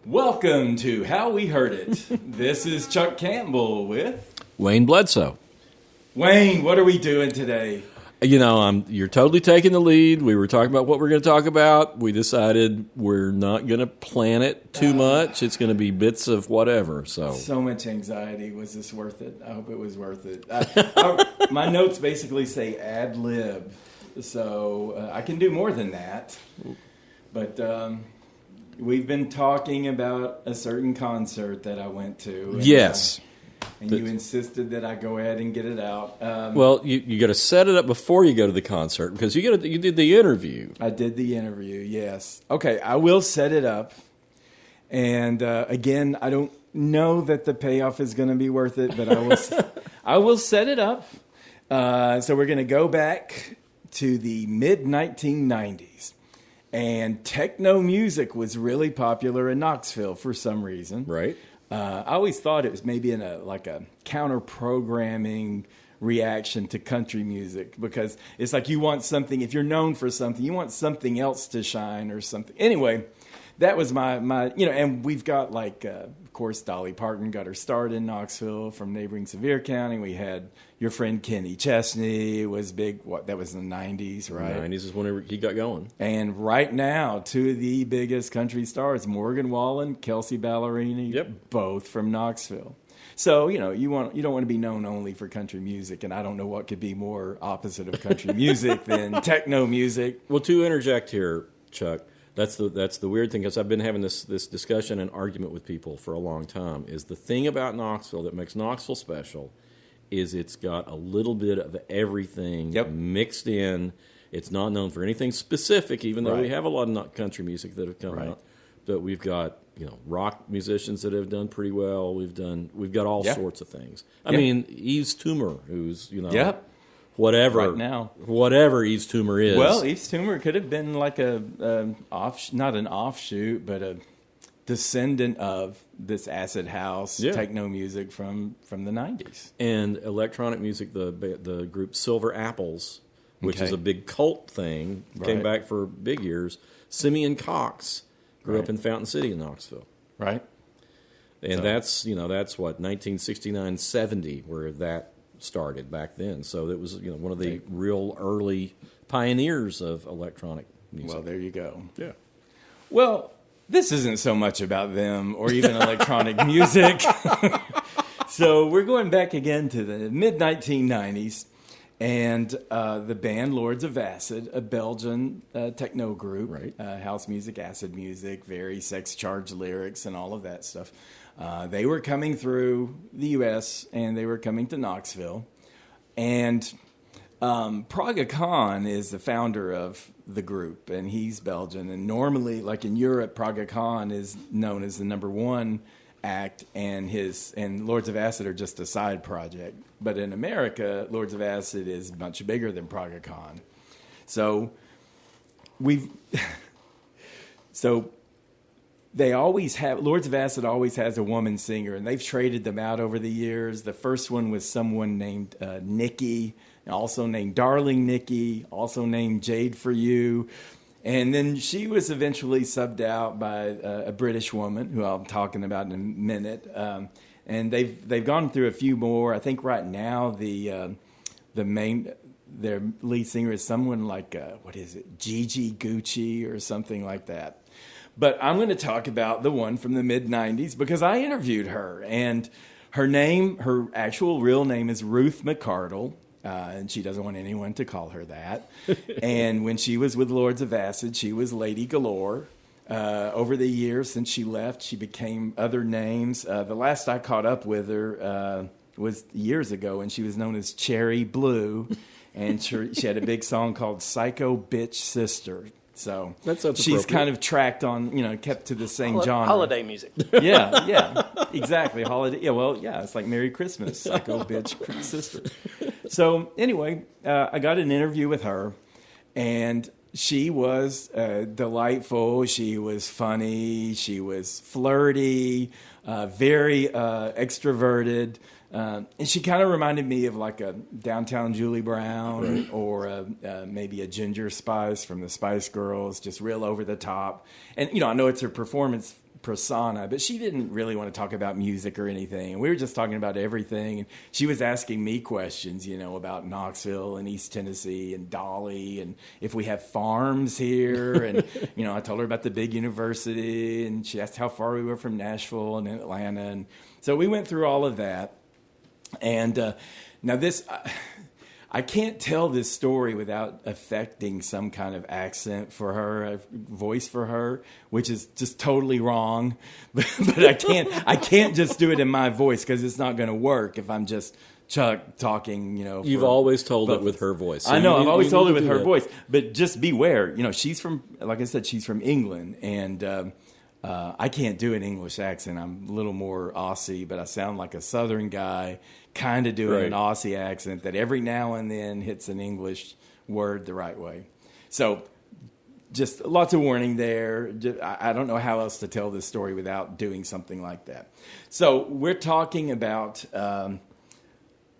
Welcome to How We Heard It. This is Chuck Campbell with Wayne Bledsoe. Wayne. What are we doing today? You know, you're totally taking the lead. We were talking about what we're going to talk about. We decided we're not going to plan it too much. It's going to be bits of whatever. So much anxiety. Was this worth it? I hope it was worth it. My notes basically say ad lib, so I can do more than that. But we've been talking about a certain concert that I went to. And, yes. And you insisted that I go ahead and get it out. Well, you got to set it up before you go to the concert because you did the interview. I did the interview, yes. Okay, I will set it up. And again, I don't know that the payoff is going to be worth it, but I will set it up. So we're going to go back to the mid-1990s. And techno music was really popular in Knoxville for some reason. Right. I always thought it was maybe in a counter-programming reaction to country music, because it's like you want something, if you're known for something, you want something else to shine or something. Anyway, that was my and we've got of course, Dolly Parton got her start in Knoxville from neighboring Sevier County. We had your friend Kenny Chesney was big. That was in the 90s, right? The 90s is whenever he got going. And right now, two of the biggest country stars, Morgan Wallen, Kelsey Ballerini, both from Knoxville. So, you don't want to be known only for country music, and I don't know what could be more opposite of country music than techno music. Well, to interject here, Chuck, that's the weird thing, because I've been having this discussion and argument with people for a long time, is the thing about Knoxville that makes Knoxville special is it's got a little bit of everything mixed in. It's not known for anything specific, even though we have a lot of country music that have come out. But we've got rock musicians that have done pretty well. We've got all sorts of things. I mean, Yves Tumor, who's whatever right now, whatever Yves Tumor is. Well, Yves Tumor could have been like not an offshoot, but a descendant of this acid house techno music from the 90s. And electronic music, the group Silver Apples, which is a big cult thing, came back for big years. Simeon Cox grew up in Fountain City in Knoxville. Right. And that's what, 1969, 70, where that started back then. So it was one of the real early pioneers of electronic music. Well, there you go. Yeah. Well, this isn't so much about them or even electronic music. So we're going back again to the mid-1990s, and the band Lords of Acid, a Belgian techno group, house music, acid music, very sex-charged lyrics and all of that stuff. They were coming through the U.S., and they were coming to Knoxville. And Praga Khan is the founder of the group, and he's Belgian. And normally, like in Europe, Praga Khan is known as the number one act, and Lords of Acid are just a side project. But in America, Lords of Acid is much bigger than Praga Khan. So they always have, Lords of Acid always has a woman singer, and they've traded them out over the years. The first one was someone named Nikki, also named Darling Nikki, also named Jade for You. And then she was eventually subbed out by a British woman, who I'm talking about in a minute. And they've gone through a few more. I think right now their lead singer is someone like, Gigi Gucci or something like that. But I'm going to talk about the one from the mid-90s because I interviewed her. And her actual real name is Ruth McCardle. And she doesn't want anyone to call her that. And when she was with Lords of Acid, she was Lady Galore. Over the years since she left, she became other names. The last I caught up with her was years ago, and she was known as Cherry Blue. And she had a big song called Psycho Bitch Sister. So she's kind of tracked on, kept to the same genre. Holiday music. Yeah, exactly. Holiday. Yeah, it's like Merry Christmas, Psycho Bitch Sister. So anyway, I got an interview with her, and she was delightful. She was funny. She was flirty, very extroverted. And she kind of reminded me of like a downtown Julie Brown or maybe a Ginger Spice from the Spice Girls, just real over the top. And, I know it's her performance persona, but she didn't really want to talk about music or anything. And we were just talking about everything. And she was asking me questions, about Knoxville and East Tennessee and Dolly and if we have farms here. And, I told her about the big university, and she asked how far we were from Nashville and Atlanta. And so we went through all of that. And now this... I can't tell this story without affecting some kind of accent for her, a voice for her, which is just totally wrong. But I can't just do it in my voice because it's not going to work if I'm just Chuck talking, You've always told it with her voice. So I know, I've always told it with her voice. But just beware, she's from, like I said, she's from England. And I can't do an English accent. I'm a little more Aussie, but I sound like a Southern guy kind of doing an Aussie accent that every now and then hits an English word the right way. So just lots of warning there. I don't know how else to tell this story without doing something like that. So we're talking about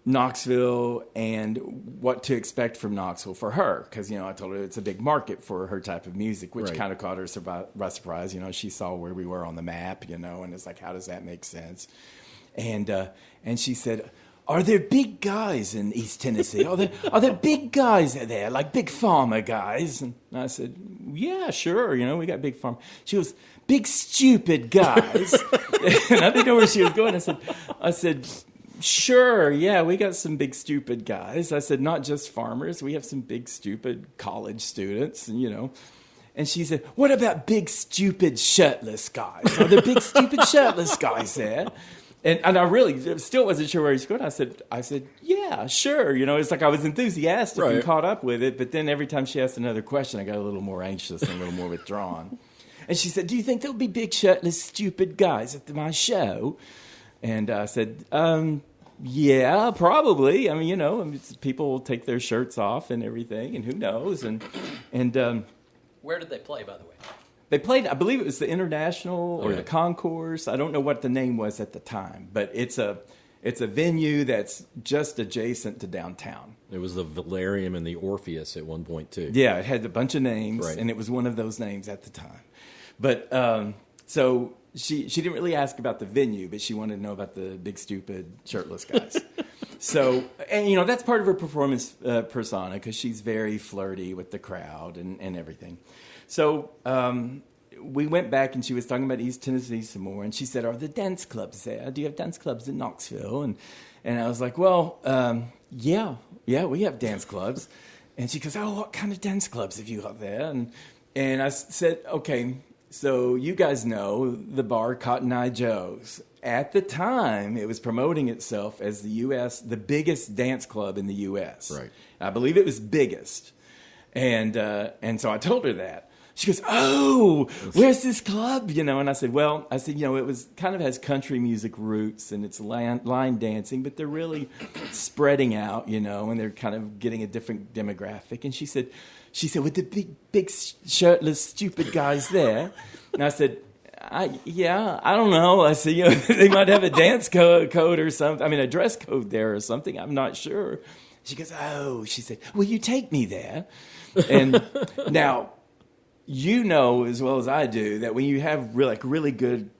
Knoxville and what to expect from Knoxville for her. Because, I told her it's a big market for her type of music, which kind of caught her by surprise. She saw where we were on the map, and it's like, how does that make sense? And she said, are there big guys in East Tennessee? Are there big guys there, like big farmer guys? And I said, yeah, sure. We got big farm. She goes, big stupid guys. And I didn't know where she was going. I said, sure, yeah, we got some big stupid guys. I said, not just farmers. We have some big stupid college students, and And she said, what about big stupid shirtless guys? Are there big stupid shirtless guys there? And I really still wasn't sure where he's going. I said, yeah, sure. It's like I was enthusiastic and caught up with it. But then every time she asked another question, I got a little more anxious and a little more withdrawn. And she said, do you think there'll be big shirtless stupid guys at my show? And I said, yeah, probably. I mean, people will take their shirts off and everything, and who knows? And where did they play, by the way? They played, I believe it was the International or the Concourse. I don't know what the name was at the time, but it's a venue that's just adjacent to downtown. It was the Valerium and the Orpheus at one point, too. Yeah, it had a bunch of names, and it was one of those names at the time. But so she didn't really ask about the venue, but she wanted to know about the big, stupid, shirtless guys. So, and that's part of her performance persona, because she's very flirty with the crowd and everything. So we went back, and she was talking about East Tennessee some more, and she said, are there dance clubs there? Do you have dance clubs in Knoxville? And I was like, well, yeah, we have dance clubs. And she goes, oh, what kind of dance clubs have you got there? And I said, okay, so you guys know the bar Cotton Eye Joe's. At the time, it was promoting itself as the biggest dance club in the U.S. Right. I believe it was biggest. And so I told her that. She goes, oh, where's this club? And I said, it was kind of has country music roots, and it's line dancing, but they're really spreading out, and they're kind of getting a different demographic. And she said, with the big shirtless, stupid guys there. And I said, I don't know. I said, they might have a dance code or something. I mean, a dress code there or something. I'm not sure. She goes, oh, she said, will you take me there? And now, as well as I do, that when you have really good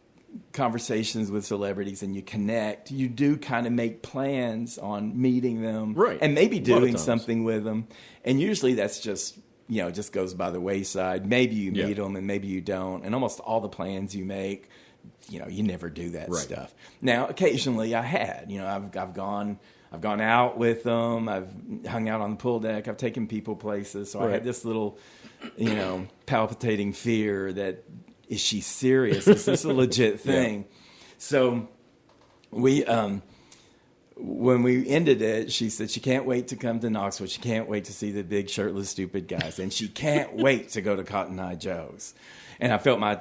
conversations with celebrities and you connect, you do kind of make plans on meeting them and maybe doing something with them. And usually that's just, just goes by the wayside. Maybe you meet them and maybe you don't. And almost all the plans you make, you never do that stuff. Now, occasionally I had, I've gone out with them. I've hung out on the pool deck. I've taken people places. So I had this little, palpitating fear that, is she serious? Is this a legit thing? So we, when we ended it, she said she can't wait to come to Knoxville. She can't wait to see the big shirtless stupid guys. And she can't wait to go to Cotton Eye Joe's. And I felt my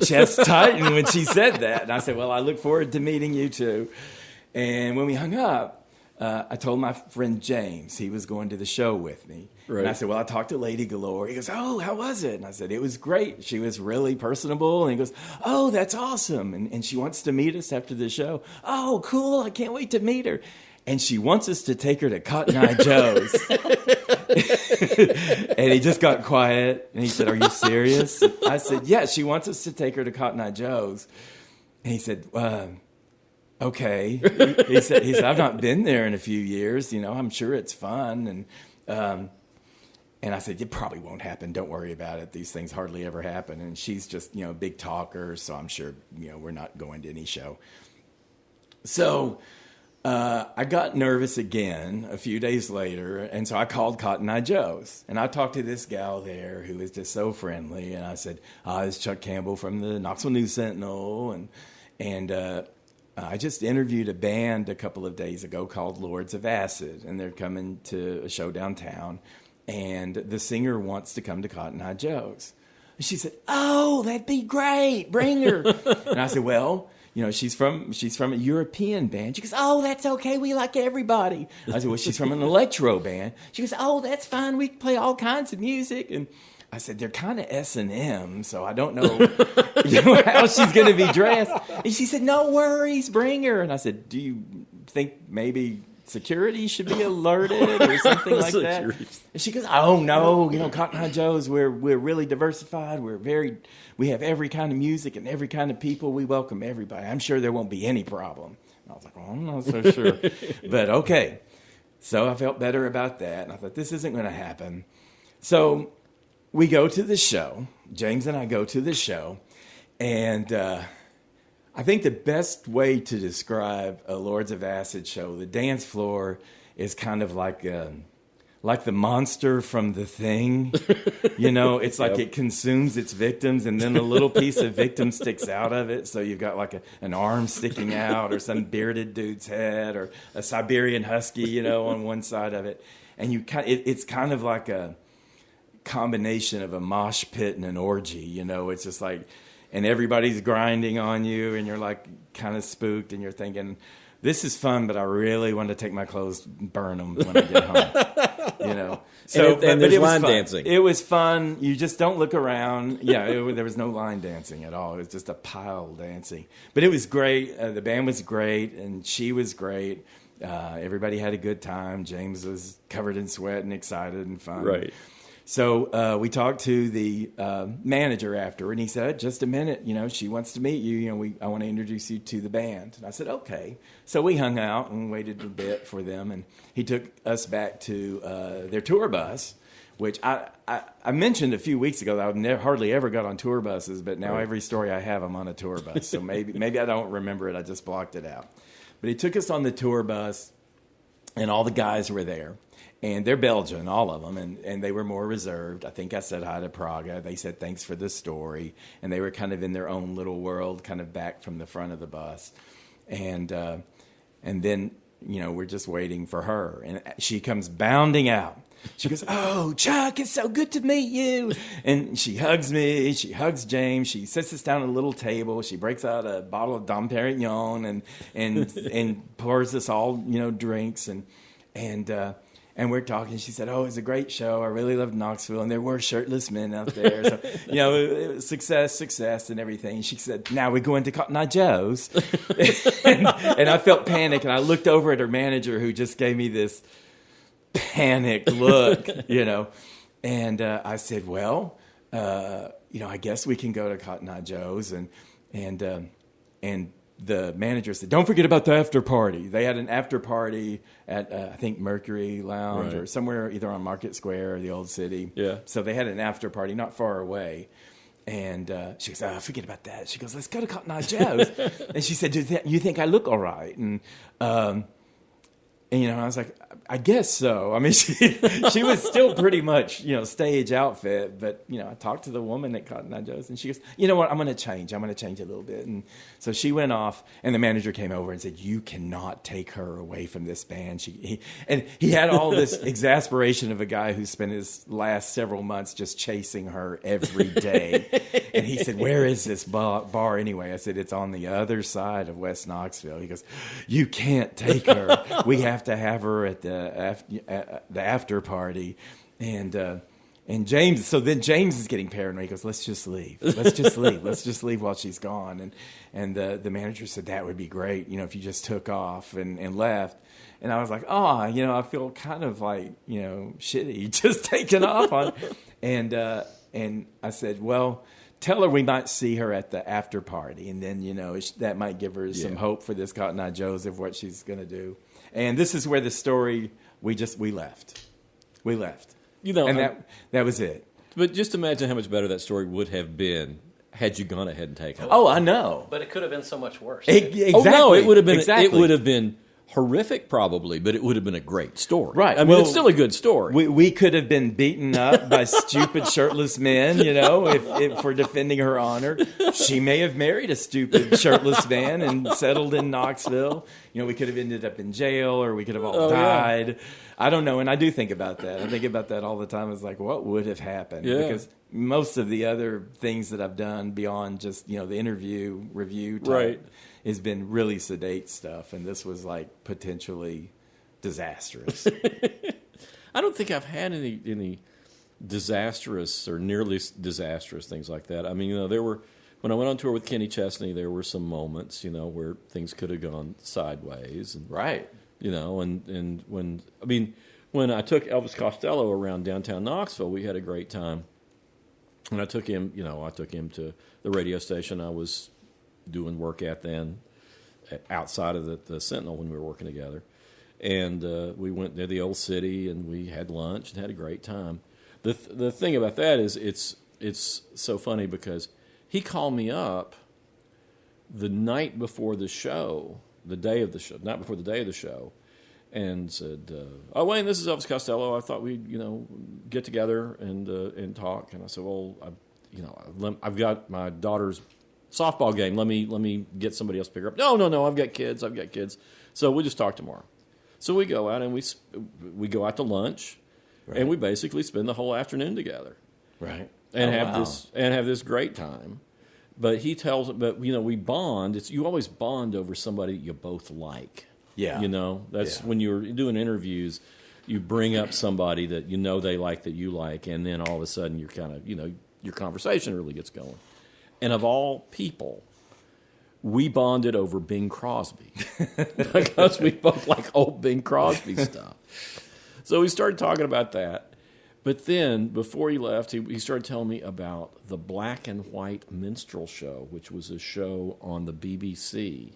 chest tighten when she said that. And I said, well, I look forward to meeting you too. And when we hung up, I told my friend James he was going to the show with me. Right. And I said, well, I talked to Lady Galore. He goes, oh, how was it? And I said, it was great. She was really personable. And he goes, oh, that's awesome. And she wants to meet us after the show. Oh, cool. I can't wait to meet her. and she wants us to take her to Cotton Eye Joe's. And he just got quiet, and he said, "Are you serious?" I said, "Yeah, she wants us to take her to Cotton Eye Joe's." And he said, "Okay." He said, "I've not been there in a few years. I'm sure it's fun." And I said, "It probably won't happen. Don't worry about it. These things hardly ever happen." And she's just, a big talker, so I'm sure, we're not going to any show. So I got nervous again a few days later, and so I called Cotton Eye Joe's. And I talked to this gal there who was just so friendly, and I said, "It's Chuck Campbell from the Knoxville News Sentinel, and I just interviewed a band a couple of days ago called Lords of Acid, and they're coming to a show downtown. And the singer wants to come to Cotton Eye Joe's." And she said, "Oh, that'd be great. Bring her." And I said, "Well, she's from a European band." She goes, "Oh, that's okay. We like everybody." I said, "Well, she's from an electro band." She goes, "Oh, that's fine. We play all kinds of music." And I said, "They're kind of S&M, so I don't know, how she's going to be dressed." And she said, "No worries. Bring her." And I said, "Do you think maybe security should be alerted or something like that?" And she goes, "Oh no, Cotton Eye Joe's, we're really diversified. We have every kind of music and every kind of people. We welcome everybody. I'm sure there won't be any problem." And I was like, "Oh, I'm not so sure." But okay. So I felt better about that, and I thought, this isn't going to happen. So we go to the show. James and I go to the show, and I think the best way to describe a Lords of Acid show, the dance floor is kind of like the monster from The Thing. It's like it consumes its victims, and then a little piece of victim sticks out of it. So you've got like an arm sticking out, or some bearded dude's head, or a Siberian husky, on one side of it. And it's kind of like a combination of a mosh pit and an orgy. It's just like, and everybody's grinding on you, and you're like kind of spooked, and you're thinking, this is fun, but I really want to take my clothes and burn them when I get home. So, and there's line dancing. It was fun. You just don't look around. Yeah, there was no line dancing at all. It was just a pile dancing. But it was great. The band was great, and she was great. Everybody had a good time. James was covered in sweat and excited and fun. Right. So we talked to the manager after, and he said, "Just a minute, she wants to meet you. I want to introduce you to the band." And I said, "Okay." So we hung out and waited a bit for them, and he took us back to their tour bus, which I mentioned a few weeks ago that I've hardly ever got on tour buses, but now every story I have, I'm on a tour bus. So maybe I don't remember it. I just blocked it out. But he took us on the tour bus, and all the guys were there. And they're Belgian, all of them, and they were more reserved. I think I said hi to Praga. They said thanks for the story. And they were kind of in their own little world, kind of back from the front of the bus. And then, we're just waiting for her. And she comes bounding out. She goes, "Oh, Chuck, it's so good to meet you." And she hugs me. She hugs James. She sits us down at a little table. She breaks out a bottle of Dom Perignon and pours us all, drinks. And we're talking. She said, "Oh, it was a great show. I really loved Knoxville, and there were shirtless men out there. So, it was success, and everything." And she said, "Now we're going to Cotton Eye Joe's." and I felt panic, and I looked over at her manager, who just gave me this panicked look, And I said, "Well, I guess we can go to Cotton Eye Joe's." And the manager said, "Don't forget about the after party." They had an after party at, I think, Mercury Lounge or somewhere either on Market Square or the Old City. Yeah. So they had an after party not far away. And she goes, "Oh, forget about that." She goes, "Let's go to Cotton Eye Joe's." And she said, "Do you think I look all right?" And I was like, "I guess so." I mean, she was still pretty much, stage outfit. But, I talked to the woman at Cotton Eye Joe's, and she goes, "You know what? I'm going to change. I'm going to change a little bit." And so she went off, and the manager came over and said, "You cannot take her away from this band." He had all this exasperation of a guy who spent his last several months just chasing her every day. And he said, "Where is this bar anyway?" I said, "It's on the other side of West Knoxville." He goes, "You can't take her. We have to have her at the after party." And And James is getting paranoid. He goes, let's just leave. Let's just leave. Let's just leave while she's gone. And the manager said, that would be great, if you just took off and left. And I was like, I feel kind of like, shitty just taking off on. And I said, well, tell her we might see her at the after party. And then, that might give her some hope for this Cotton Eye Joe's of what she's going to do. And this is where the story, we left. We left. And that was it. But just imagine how much better that story would have been had you gone ahead and taken it. Oh, I know. But it could have been so much worse. Exactly. Oh no, it would have been. Exactly. It would have been horrific, probably, but it would have been a great story. Right. I mean, it's still a good story. We could have been beaten up by stupid shirtless men, if for defending her honor. She may have married a stupid shirtless man and settled in Knoxville. We could have ended up in jail, or we could have all died. Yeah. I don't know, and I do think about that. I think about that all the time. It's like, what would have happened? Yeah. Because most of the other things that I've done beyond just, the interview review type, right, has been really sedate stuff, and this was like potentially disastrous. I don't think I've had any disastrous or nearly disastrous things like that. I mean, there were, when I went on tour with Kenny Chesney, there were some moments, where things could have gone sideways, and right. And when I took Elvis Costello around downtown Knoxville, we had a great time. And I took him to the radio station I was doing work at then, outside of the Sentinel when we were working together. And we went to the old city and we had lunch and had a great time. The thing about that is it's so funny because he called me up the night before the show, the day of the show, not before the day of the show, and said, "Oh, Wayne, this is Elvis Costello. I thought we'd get together and talk." And I said, "Well, I've got my daughter's softball game. Let me get somebody else to pick her up." No, I've got kids. So we'll just talk tomorrow. So we go out and we go out to lunch, right, and we basically spend the whole afternoon together, right, and have this great time. But we bond. You always bond over somebody that you both like. Yeah. That's when you're doing interviews, you bring up somebody that they like, that you like, and then all of a sudden you're kind of, your conversation really gets going. And of all people, we bonded over Bing Crosby because we both like old Bing Crosby stuff. So we started talking about that. But then, before he left, he started telling me about the Black and White Minstrel Show, which was a show on the BBC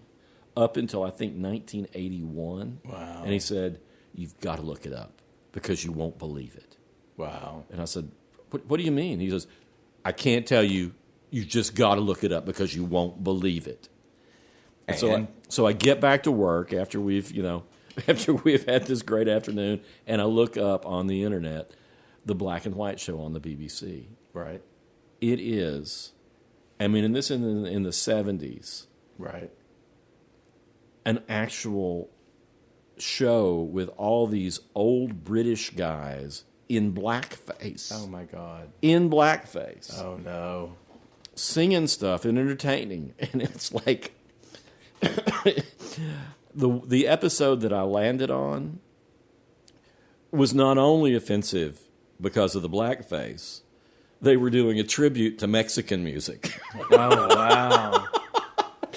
up until, I think, 1981. Wow. And he said, "You've got to look it up because you won't believe it." Wow. And I said, What do you mean? He says, "I can't tell you. You just got to look it up because you won't believe it." And so I get back to work after we've had this great afternoon, and I look up on the internet the Black and White Show on the BBC. Right. It is, and this in the 70s. Right. An actual show with all these old British guys in blackface. Oh, my God. In blackface. Oh, no. Singing stuff and entertaining. And it's like the episode that I landed on was not only offensive because of the blackface, they were doing a tribute to Mexican music. Oh, wow.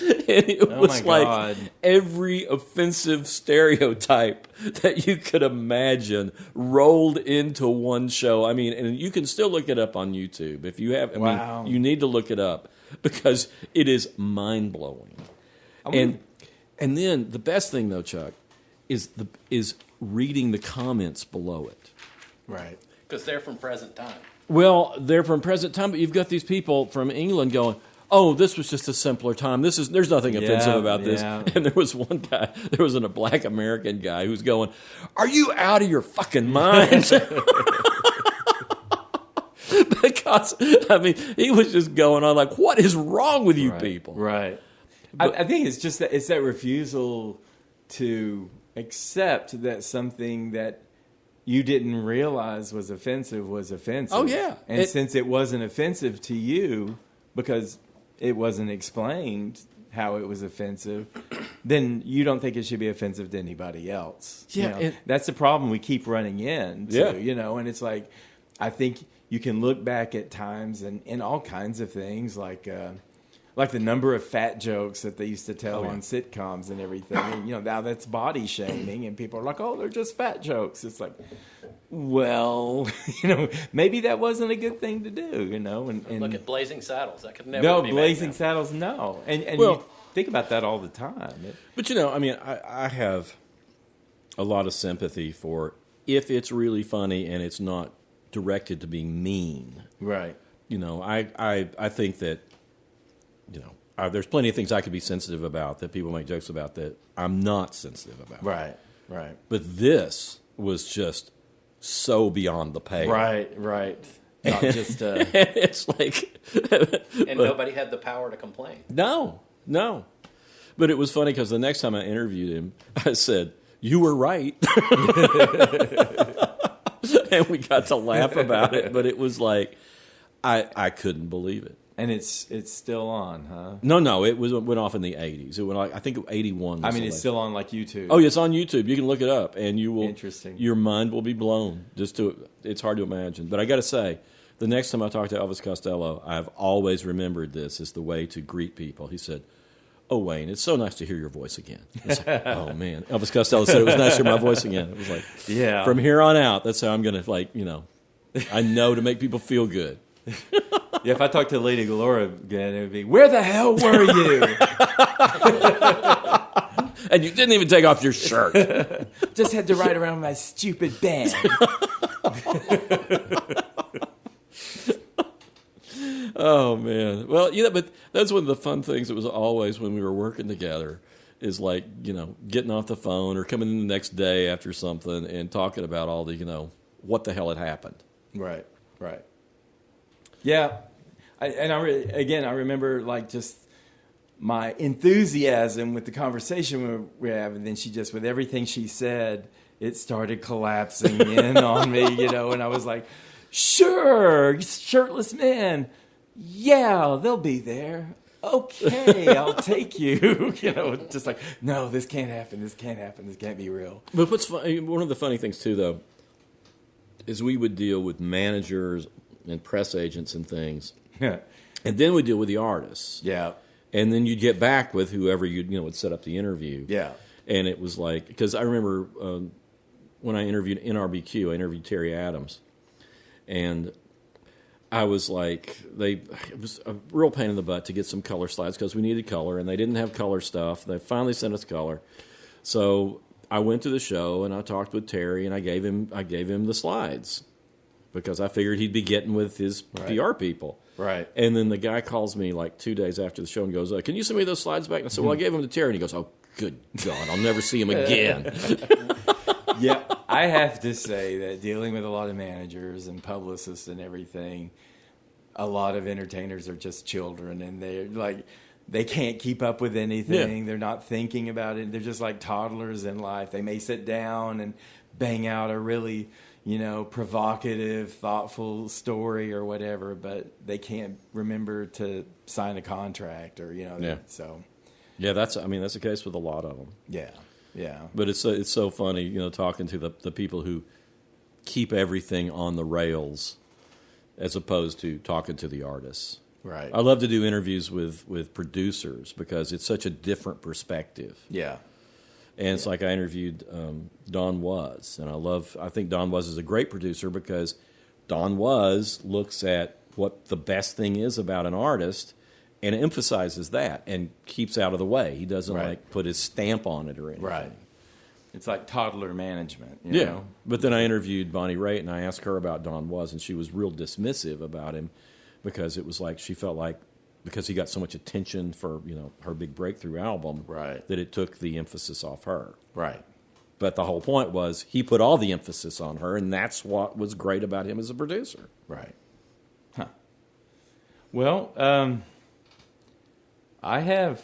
And it was like every offensive stereotype that you could imagine rolled into one show. I mean, and you can still look it up on YouTube if you have. I mean, you need to look it up because it is mind blowing. And then the best thing though, Chuck, is reading the comments below it. Right. Because they're from present time. Well, they're from present time, but you've got these people from England going, "Oh, this was just a simpler time. There's nothing offensive about this." And there was one guy, a black American guy who's going, "Are you out of your fucking mind?" Because, he was just going on like, "What is wrong with you people?" Right. I think it's just it's that refusal to accept that something that you didn't realize was offensive was offensive. Oh, yeah. And since it wasn't offensive to you because it wasn't explained how it was offensive, then you don't think it should be offensive to anybody else. Yeah. That's the problem we keep running into, and it's like, I think you can look back at times and all kinds of things like the number of fat jokes that they used to tell on sitcoms and everything. And, now that's body shaming, and people are like, "Oh, they're just fat jokes." It's like, well, maybe that wasn't a good thing to do, And Look at Blazing Saddles. That could never be Blazing made now. Saddles, no. And Well, you think about that all the time. But I have a lot of sympathy for if it's really funny and it's not directed to be mean. Right. I think that there's plenty of things I could be sensitive about that people make jokes about that I'm not sensitive about. Right. But this was just so beyond the pale. Right. Not just... It's like... And nobody had the power to complain. No. But it was funny because the next time I interviewed him, I said, "You were right." And we got to laugh about it, but it was like, I couldn't believe it. And it's still on, huh? No, it went off in the 80s. It went I think 81. It's still on like YouTube. Oh, it's on YouTube. You can look it up, and you will. Interesting. Your mind will be blown. It's hard to imagine. But I got to say, the next time I talked to Elvis Costello, I've always remembered this as the way to greet people. He said, "Oh, Wayne, it's so nice to hear your voice again." It's like, oh man, Elvis Costello said it was nice to hear my voice again. It was like, yeah. From here on out, that's how I'm going to I know to make people feel good. Yeah, if I talked to Lady Galore again, it would be, "Where the hell were you?" And you didn't even take off your shirt. Just had to ride around my stupid band. Oh, man. Well, but that's one of the fun things that was always when we were working together is like, getting off the phone or coming in the next day after something and talking about all the, what the hell had happened. Right. Yeah. I remember like just my enthusiasm with the conversation we have, and then she just, with everything she said, it started collapsing in on me, and I was like, "Sure, shirtless man. Yeah, they'll be there. Okay, I'll take you." Just like, "No, this can't happen. This can't happen. This can't be real." But what's one of the funny things too, though, is we would deal with managers and press agents and things, and then we deal with the artists. Yeah, and then you'd get back with whoever would set up the interview. Yeah, and it was like, because I remember when I interviewed NRBQ, I interviewed Terry Adams, and I was like, it was a real pain in the butt to get some color slides because we needed color, and they didn't have color stuff. They finally sent us color. So I went to the show, and I talked with Terry, and I gave him the slides because I figured he'd be getting with his PR people. Right. And then the guy calls me like 2 days after the show and goes, "Can you send me those slides back?" And I said, "Well, I gave them to Terry." And he goes, "Oh, good God, I'll never see him again." Yeah, I have to say that dealing with a lot of managers and publicists and everything, a lot of entertainers are just children, and they're like, they can't keep up with anything. Yeah. They're not thinking about it. They're just like toddlers in life. They may sit down and bang out a really, provocative, thoughtful story or whatever, but they can't remember to sign a contract or, so. Yeah, that's the case with a lot of them. Yeah. Yeah, but it's so funny, talking to the people who keep everything on the rails, as opposed to talking to the artists. Right. I love to do interviews with producers because it's such a different perspective. Yeah. And it's like I interviewed Don Was, and I think Don Was is a great producer because Don Was looks at what the best thing is about an artist and emphasizes that and keeps out of the way. He doesn't put his stamp on it or anything. Right. It's like toddler management. You know? But then I interviewed Bonnie Raitt and I asked her about Don Was, and she was real dismissive about him because it was like she felt like because he got so much attention for her big breakthrough album, that it took the emphasis off her. Right. But the whole point was he put all the emphasis on her, and that's what was great about him as a producer. Right. Huh. Well, I have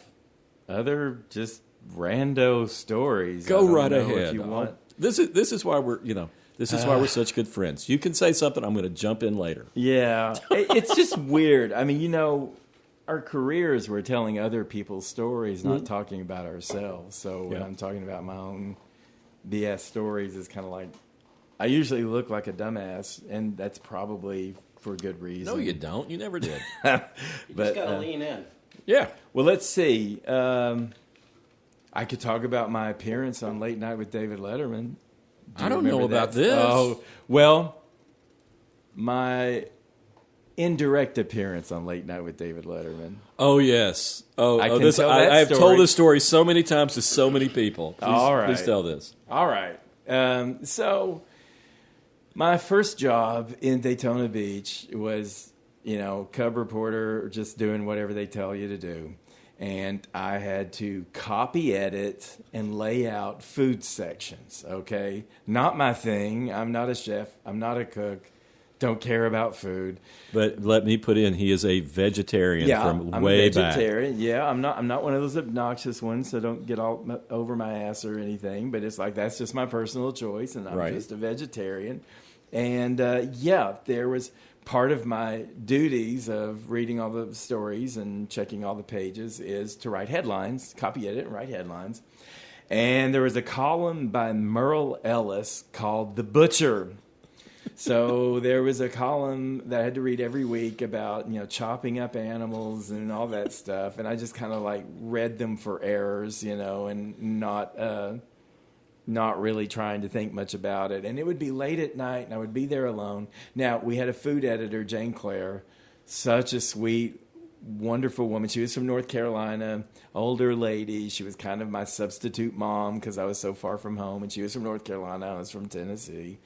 other just rando stories. Go right ahead. If you want. This is why we're why we're such good friends. You can say something, I'm going to jump in later. Yeah, it's just weird. I mean, our careers, we're telling other people's stories, not talking about ourselves. So when I'm talking about my own BS stories, it's kind of like I usually look like a dumbass, and that's probably for a good reason. No, you don't. You never did. You just got to lean in. Yeah. Well, let's see. I could talk about my appearance on Late Night with David Letterman. I don't know about this. Oh, well, my indirect appearance on Late Night with David Letterman. Oh, yes. I can tell that I've story. told this story so many times to so many people. All right. Please tell this. All right. So my first job in Daytona Beach was, cub reporter, just doing whatever they tell you to do. And I had to copy edit and lay out food sections, okay? Not my thing. I'm not a chef. I'm not a cook. Don't care about food. But let me put in, he is a vegetarian from way back. I'm a vegetarian. Yeah, I'm not one of those obnoxious ones, so don't get all over my ass or anything. But it's like that's just my personal choice, and I'm just a vegetarian. And, there was part of my duties of reading all the stories and checking all the pages is to write headlines, copy edit and write headlines. And there was a column by Merle Ellis called The Butcher. So there was a column that I had to read every week about, chopping up animals and all that stuff. And I just kind of like read them for errors, and not really trying to think much about it. And it would be late at night, and I would be there alone. Now, we had a food editor, Jane Clare, such a sweet, wonderful woman. She was from North Carolina, older lady. She was kind of my substitute mom because I was so far from home. And she was from North Carolina. I was from Tennessee.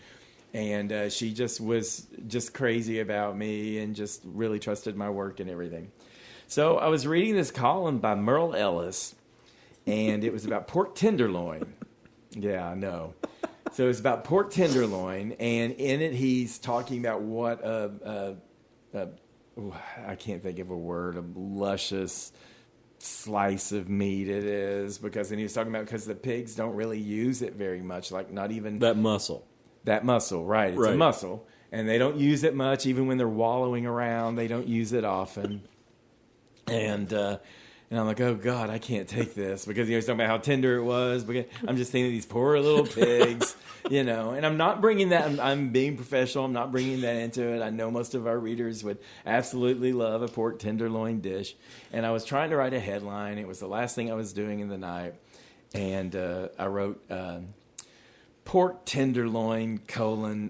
And she just was just crazy about me and just really trusted my work and everything. So I was reading this column by Merle Ellis, and it was about pork tenderloin. Yeah, I know. So it's about pork tenderloin, and in it he's talking about what I can't think of a word, a luscious slice of meat it is, because then he was talking about because the pigs don't really use it very much, like not even that muscle. That muscle, right? It's a muscle, and they don't use it much, even when they're wallowing around. They don't use it often, and I'm like, oh God, I can't take this because he was talking about how tender it was. Because I'm just thinking of these poor little pigs, And I'm not bringing that. I'm being professional. I'm not bringing that into it. I know most of our readers would absolutely love a pork tenderloin dish, and I was trying to write a headline. It was the last thing I was doing in the night, and I wrote. Pork tenderloin,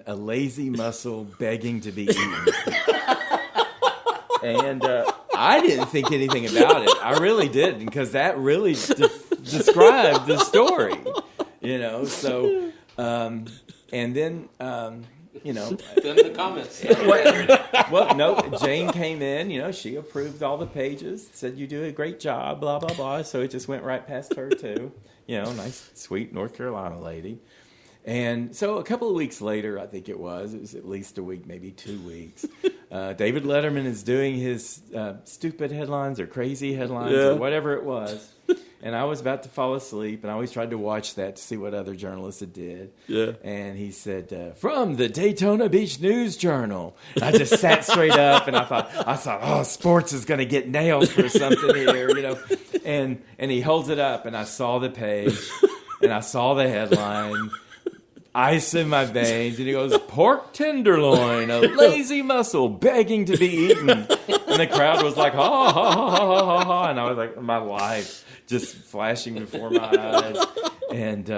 a lazy muscle begging to be eaten. And I didn't think anything about it. I really didn't, because that really described the story, So, and then, Then the comments. Well, no, Jane came in, she approved all the pages, said you do a great job, blah, blah, blah. So it just went right past her, too. Nice, sweet North Carolina lady. And so a couple of weeks later, I think it was at least a week, maybe 2 weeks, David Letterman is doing his stupid headlines or crazy headlines or whatever it was. And I was about to fall asleep, and I always tried to watch that to see what other journalists did. Yeah. And he said, from the Daytona Beach News Journal. And I just sat straight up, and I thought, oh, sports is going to get nailed for something here, And he holds it up, and I saw the page, and I saw the headline. Ice in my veins, and he goes, pork tenderloin, a lazy muscle begging to be eaten. And the crowd was like, ha, ha, ha, ha, ha, ha. And I was like, my life just flashing before my eyes. And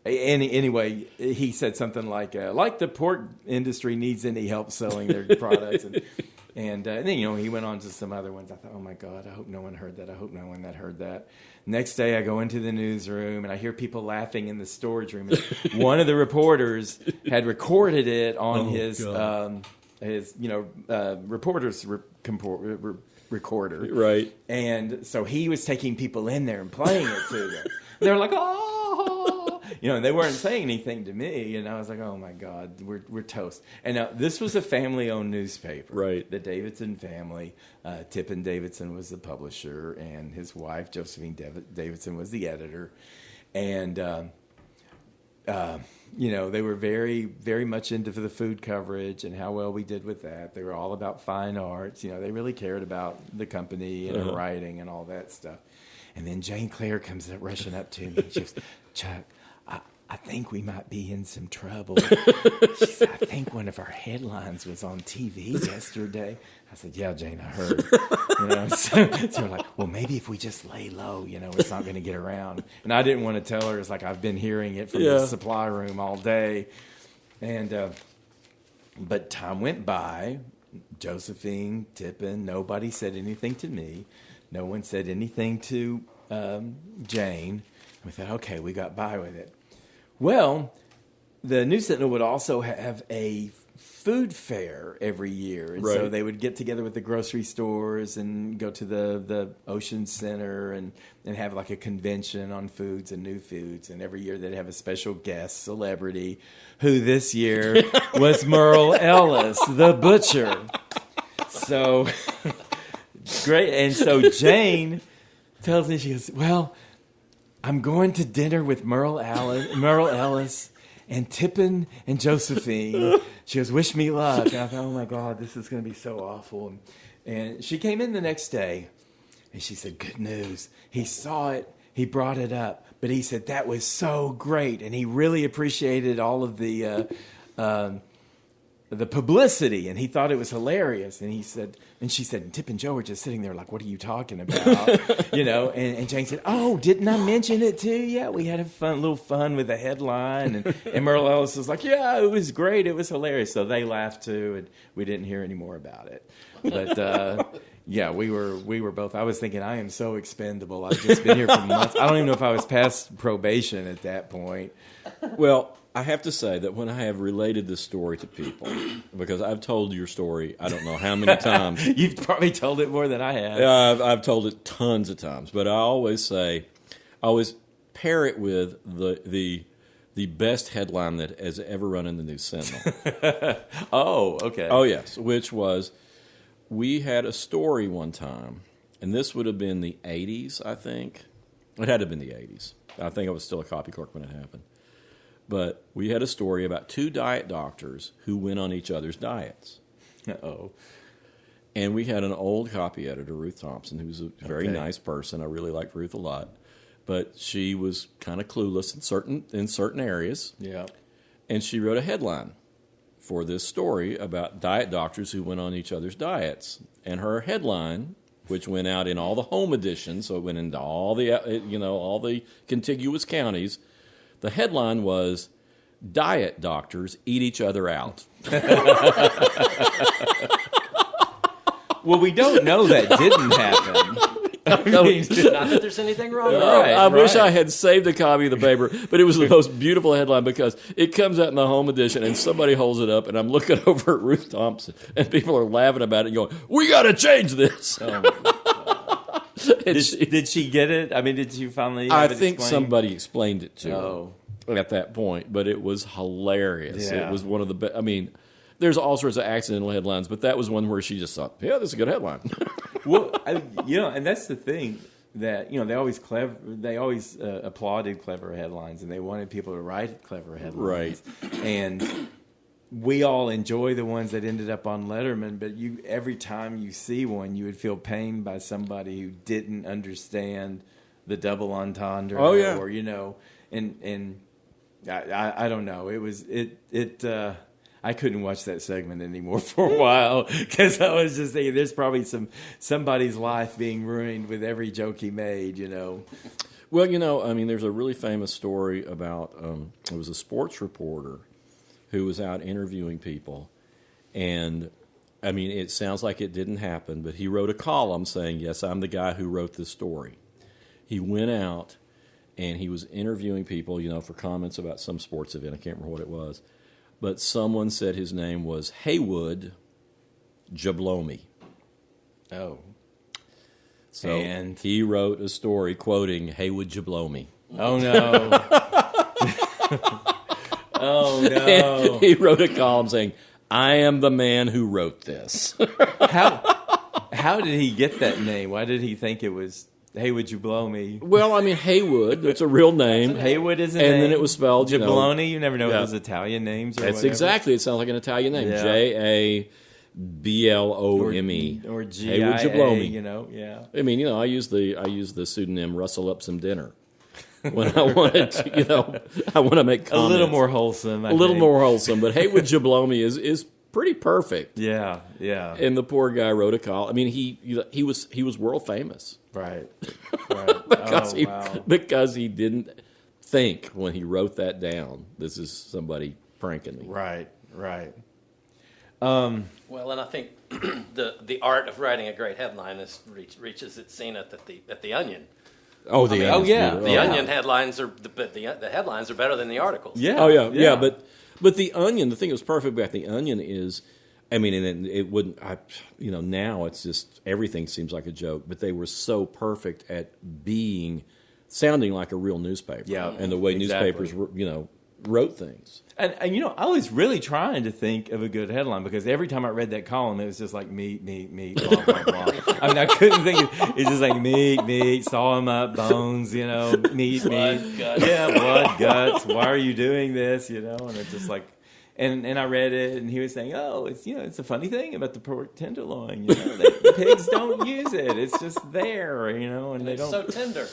anyway, he said something like the pork industry needs any help selling their products. And then, he went on to some other ones. I thought, oh, my God, I hope no one heard that. I hope no one that heard that. Next day, I go into the newsroom, and I hear people laughing in the storage room. One of the reporters had recorded it on his reporter's recorder. Right. And so he was taking people in there and playing it to them. They were like, oh. And they weren't saying anything to me, and I was like, "Oh my God, we're toast." And now this was a family-owned newspaper, right? The Davidson family. Tippin Davidson was the publisher, and his wife Josephine Davidson was the editor. And they were very, very much into the food coverage and how well we did with that. They were all about fine arts. They really cared about the company and her writing and all that stuff. And then Jane Clare comes rushing up to me. She goes, Chuck, I think we might be in some trouble. She said, I think one of our headlines was on TV yesterday. I said, yeah, Jane, I heard. So we're like, well, maybe if we just lay low, it's not going to get around. And I didn't want to tell her. It's like I've been hearing it from the supply room all day. And but time went by. Josephine, Tippin, nobody said anything to me. No one said anything to Jane. We thought, okay, we got by with it. Well, the News Sentinel would also have a food fair every year. And so they would get together with the grocery stores and go to the Ocean Center and have like a convention on foods and new foods. And every year they'd have a special guest celebrity, who this year was Merle Ellis, the butcher. So, great. And so Jane tells me, she goes, well, I'm going to dinner with Merle Ellis and Tippin and Josephine. She goes, wish me luck. And I thought, oh my God, this is going to be so awful. And she came in the next day and she said, good news. He saw it. He brought it up. But he said, that was so great. And he really appreciated all of the publicity, and he thought it was hilarious. And he said, and she said, and Tip and Joe were just sitting there like, what are you talking about? And Jane said, oh, didn't I mention it too? Yeah, we had a little fun with the headline. And Merle Ellis was like, yeah, it was great. It was hilarious. So they laughed too, and we didn't hear any more about it. But yeah, we were both. I was thinking, I am so expendable. I've just been here for months. I don't even know if I was past probation at that point. Well, I have to say that when I have related this story to people, because I've told your story, I don't know how many times. You've probably told it more than I have. I've told it tons of times, but I always pair it with the best headline that has ever run in the News Sentinel. Oh, okay. Oh, yes, which was, we had a story one time, and this would have been the 80s, I think. It had to have been the 80s. I think I was still a copy clerk when it happened. But we had a story about two diet doctors who went on each other's diets. Uh-oh. And we had an old copy editor, Ruth Thompson, who was a very nice person. I really liked Ruth a lot. But she was kind of clueless in certain areas. Yeah. And she wrote a headline for this story about diet doctors who went on each other's diets. And her headline, which went out in all the home editions, so it went into all the contiguous counties. The headline was, diet doctors eat each other out. Well, we don't know that didn't happen. Not that there's anything wrong with it. I wish I had saved a copy of the paper, but it was the most beautiful headline because it comes out in the home edition and somebody holds it up and I'm looking over at Ruth Thompson and people are laughing about it and going, we got to change this. Oh, did she get it? I mean, did you finally I have it think explained? somebody explained it to her at that point, but it was hilarious. Yeah. It was one of the best. I mean, there's all sorts of accidental headlines, but that was one where she just thought, yeah, this is a good headline. Well, and that's the thing that, they always applauded clever headlines and they wanted people to write clever headlines. Right. And we all enjoy the ones that ended up on Letterman, but every time you see one, you would feel pained by somebody who didn't understand the double entendre. Oh, yeah. Or, and I don't know. It was, I couldn't watch that segment anymore for a while because I was just thinking there's probably somebody's life being ruined with every joke he made, Well, there's a really famous story about, it was a sports reporter who was out interviewing people. And, it sounds like it didn't happen, but he wrote a column saying, yes, I'm the guy who wrote this story. He went out and he was interviewing people, for comments about some sports event. I can't remember what it was. But someone said his name was Haywood Jablomi. Oh. So and he wrote a story quoting Haywood Jablomi. Oh, no. Oh, no. And he wrote a column saying, I am the man who wrote this. How did he get that name? Why did he think it was Haywood Jablomi? Well, Haywood, it's a real name. Haywood is a name. And then it was spelled, Jabloni, you never know if it was Italian names or That's whatever. exactly, it sounds like an Italian name. Yeah. Jablome. Or Haywood Jablomi. yeah. I use the pseudonym Rustle Up Some Dinner. when I wanted to, I want to make A comments. little more wholesome. A little more wholesome. But Hey Would You Blow Me is pretty perfect. Yeah, yeah. And the poor guy wrote a call. I mean, he was world famous. Right. because he didn't think when he wrote that down, this is somebody pranking me. Right. Well, and I think the art of writing a great headline reaches its zenith at the Onion. Oh, the Onion's yeah. beautiful. The Oh, Onion headlines the headlines are better than the articles. Yeah. Oh yeah. But the Onion, the thing that was perfect about the Onion is, I mean, and it wouldn't. Now it's just everything seems like a joke, but they were so perfect at sounding like a real newspaper. Yeah, and the way exactly. newspapers, wrote things. And I was really trying to think of a good headline because every time I read that column, it was just like meat, blah, blah, blah. I mean, I couldn't think. It's just like meat, saw him up, bones, meat, Blood, guts. yeah, blood, guts. Why are you doing this? And it's just like, and I read it, and he was saying, oh, it's a funny thing about the pork tenderloin. That pigs don't use it. It's just there, and they It's don't. so tender.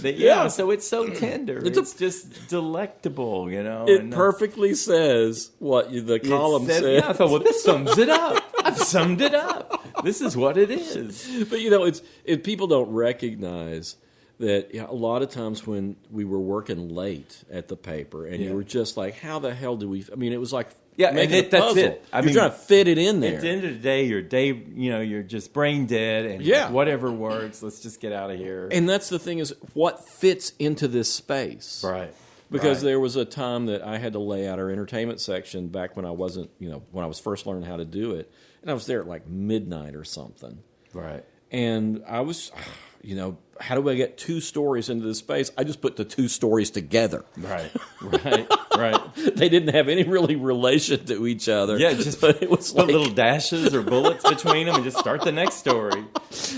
So it's so tender. It's just delectable, It perfectly says what the column says. Yeah, I thought, well, this sums it up. I've summed it up. This is what it is. But people don't recognize that a lot of times when we were working late at the paper, and you were just like, how the hell do we? I mean, it was like. Yeah, making and a that's puzzle. it. You're trying to fit it in there. At the end of the day, you're just brain dead, and like, whatever works, let's just get out of here. And that's the thing is, what fits into this space? Right. Because there was a time that I had to lay out our entertainment section back when I wasn't, when I was first learning how to do it, and I was there at like midnight or something. Right. And I was, how do I get two stories into this space? I just put the two stories together. Right. They didn't have any really relation to each other. Yeah, just but it was put little dashes or bullets between them and just start the next story.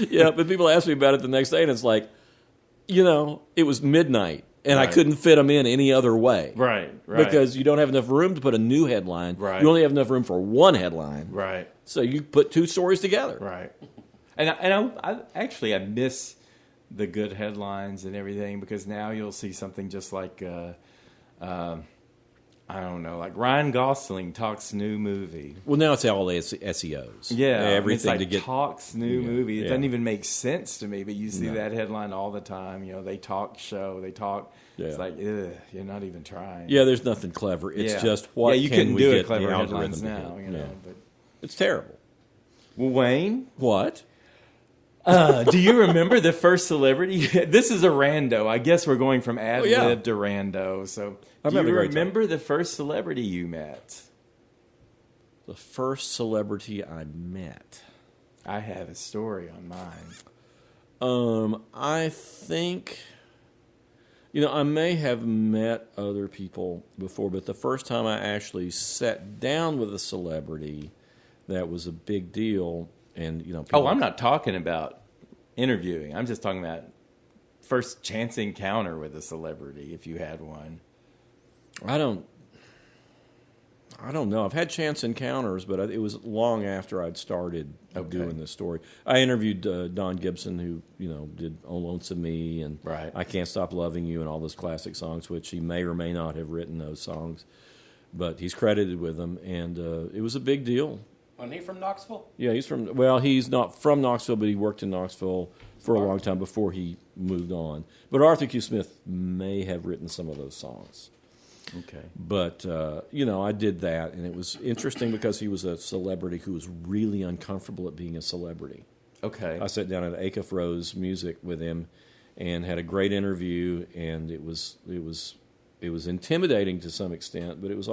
Yeah, but people ask me about it the next day, and it's like, it was midnight, and I couldn't fit them in any other way. Right. Because you don't have enough room to put a new headline. Right. You only have enough room for one headline. Right. So you put two stories together. Right. And I miss the good headlines and everything because now you'll see something just like I don't know, like Ryan Gosling talks new movie. Well, now it's all SEOs. Yeah, everything it's like to get talks new movie. It yeah. doesn't even make sense to me, but you see that headline all the time. They talk show, they talk. Yeah. It's like, ugh, you're not even trying. Yeah, there's nothing clever. It's just what you can couldn't we do get it clever the headlines algorithm to now. hit. But It's terrible. well, Wayne, What? do you remember the first celebrity? This is a rando. I guess we're going from ad lib to rando. So, do you remember the first celebrity you met? The first celebrity I met. I have a story on mine. I think, I may have met other people before, but the first time I actually sat down with a celebrity, that was a big deal. And people, I'm not talking about interviewing. I'm just talking about first chance encounter with a celebrity, if you had one. I don't know. I've had chance encounters, but it was long after I'd started doing this story. I interviewed Don Gibson, who did "Oh Lonesome Me" and "I Can't Stop Loving You" and all those classic songs, which he may or may not have written those songs, but he's credited with them, and it was a big deal. Wasn't he from Knoxville? Yeah, he's not from Knoxville, but he worked in Knoxville for a long time before he moved on. But Arthur Q. Smith may have written some of those songs. Okay. But, I did that, and it was interesting because he was a celebrity who was really uncomfortable at being a celebrity. Okay. I sat down at Acuff Rose Music with him and had a great interview, and it was intimidating to some extent, but it was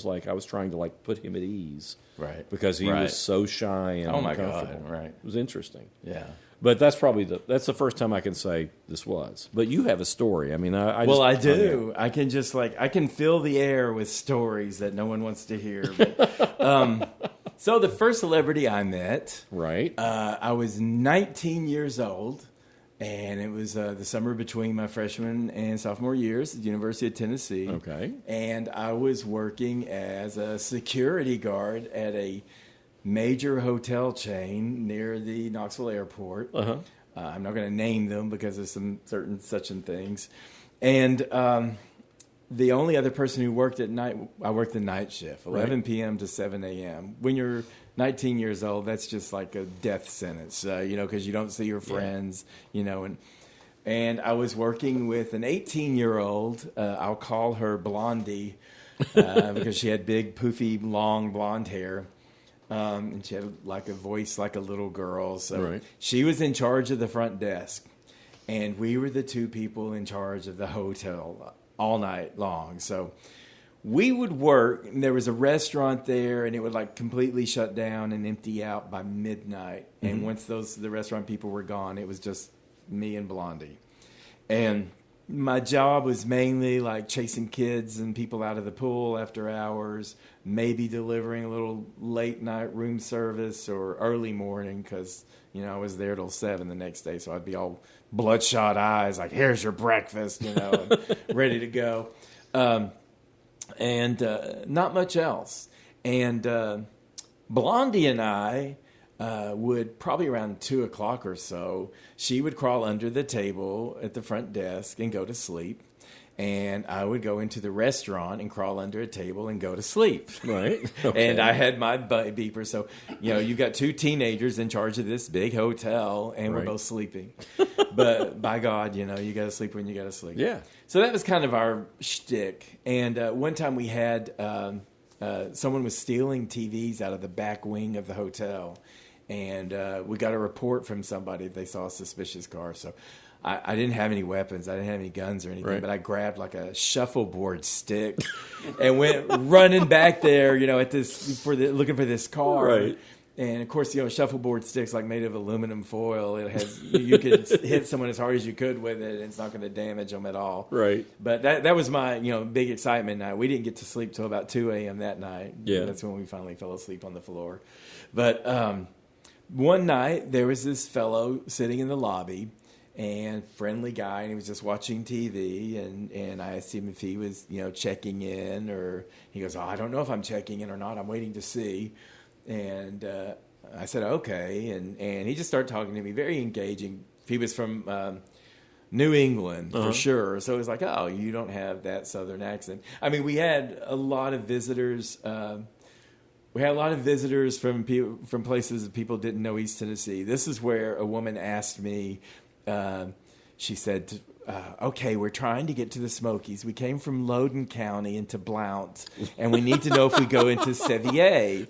like I was trying to put him at ease. Right. Because he was so shy and uncomfortable. God, right. It was interesting. Yeah. But that's probably the first time I can say this was. But you have a story. I mean, I do. I can just I can fill the air with stories that no one wants to hear. But, so the first celebrity I met, right? I was 19 years old, and it was the summer between my freshman and sophomore years at the University of Tennessee. Okay. And I was working as a security guard at a major hotel chain near the Knoxville airport. I'm not going to name them because of some certain such and things. And the only other person who worked at night, I worked the night shift, 11 p.m. to 7 a.m. When you're 19 years old, that's just like a death sentence, because you don't see your friends, and I was working with an 18-year-old, I'll call her Blondie, because she had big, poofy, long blonde hair. And she had like a voice like a little girl. So she was in charge of the front desk. And we were the two people in charge of the hotel all night long. So we would work, and there was a restaurant there, and it would like completely shut down and empty out by midnight. Mm-hmm. And once the restaurant people were gone, it was just me and Blondie. And my job was mainly like chasing kids and people out of the pool after hours, maybe delivering a little late night room service or early morning because, I was there till 7 the next day. So I'd be all bloodshot eyes, like, here's your breakfast, and ready to go. And not much else. And Blondie and I would probably around 2 o'clock or so, she would crawl under the table at the front desk and go to sleep. And I would go into the restaurant and crawl under a table and go to sleep. Right. Okay. And I had my beeper. So, you got 2 teenagers in charge of this big hotel, and we're both sleeping. But by God, you got to sleep when you got to sleep. Yeah. So that was kind of our shtick. And one time we had someone was stealing TVs out of the back wing of the hotel. And we got a report from somebody that they saw a suspicious car. So I didn't have any weapons. I didn't have any guns or anything. But I grabbed like a shuffleboard stick and went running back there, at this looking for this car. Right. And of course, shuffleboard sticks like made of aluminum foil. It has you could hit someone as hard as you could with it, and it's not going to damage them at all. Right. But that was my big excitement night. We didn't get to sleep till about 2 a.m. that night. Yeah. That's when we finally fell asleep on the floor. But one night there was this fellow sitting in the lobby, and friendly guy, and he was just watching TV, and I asked him if he was checking in, or he goes, I don't know if I'm checking in or not. I'm waiting to see. And I said, okay. And he just started talking to me, very engaging. He was from New England, for sure. So it was like, oh, you don't have that Southern accent. I mean, we had a lot of visitors. We had a lot of visitors from places that people didn't know East Tennessee. This is where a woman asked me, she said, okay, we're trying to get to the Smokies. We came from Loudoun County into Blount, and we need to know if we go into Sevier.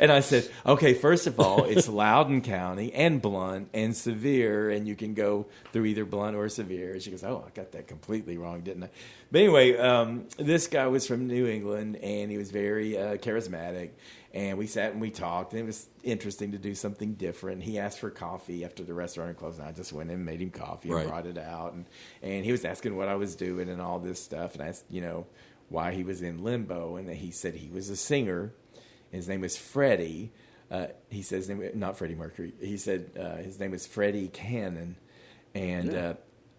And I said, okay, first of all, it's Loudoun County and Blount and Sevier, and you can go through either Blount or Sevier. And she goes, oh, I got that completely wrong, didn't I? But anyway, this guy was from New England, and he was very charismatic. And we sat and we talked, and it was interesting to do something different. He asked for coffee after the restaurant closed, and I just went in and made him coffee and brought it out. And he was asking what I was doing and all this stuff, and I asked, why he was in limbo. And he said he was a singer. His name was Freddie. He says, not Freddie Mercury. He said his name was Freddie Cannon. And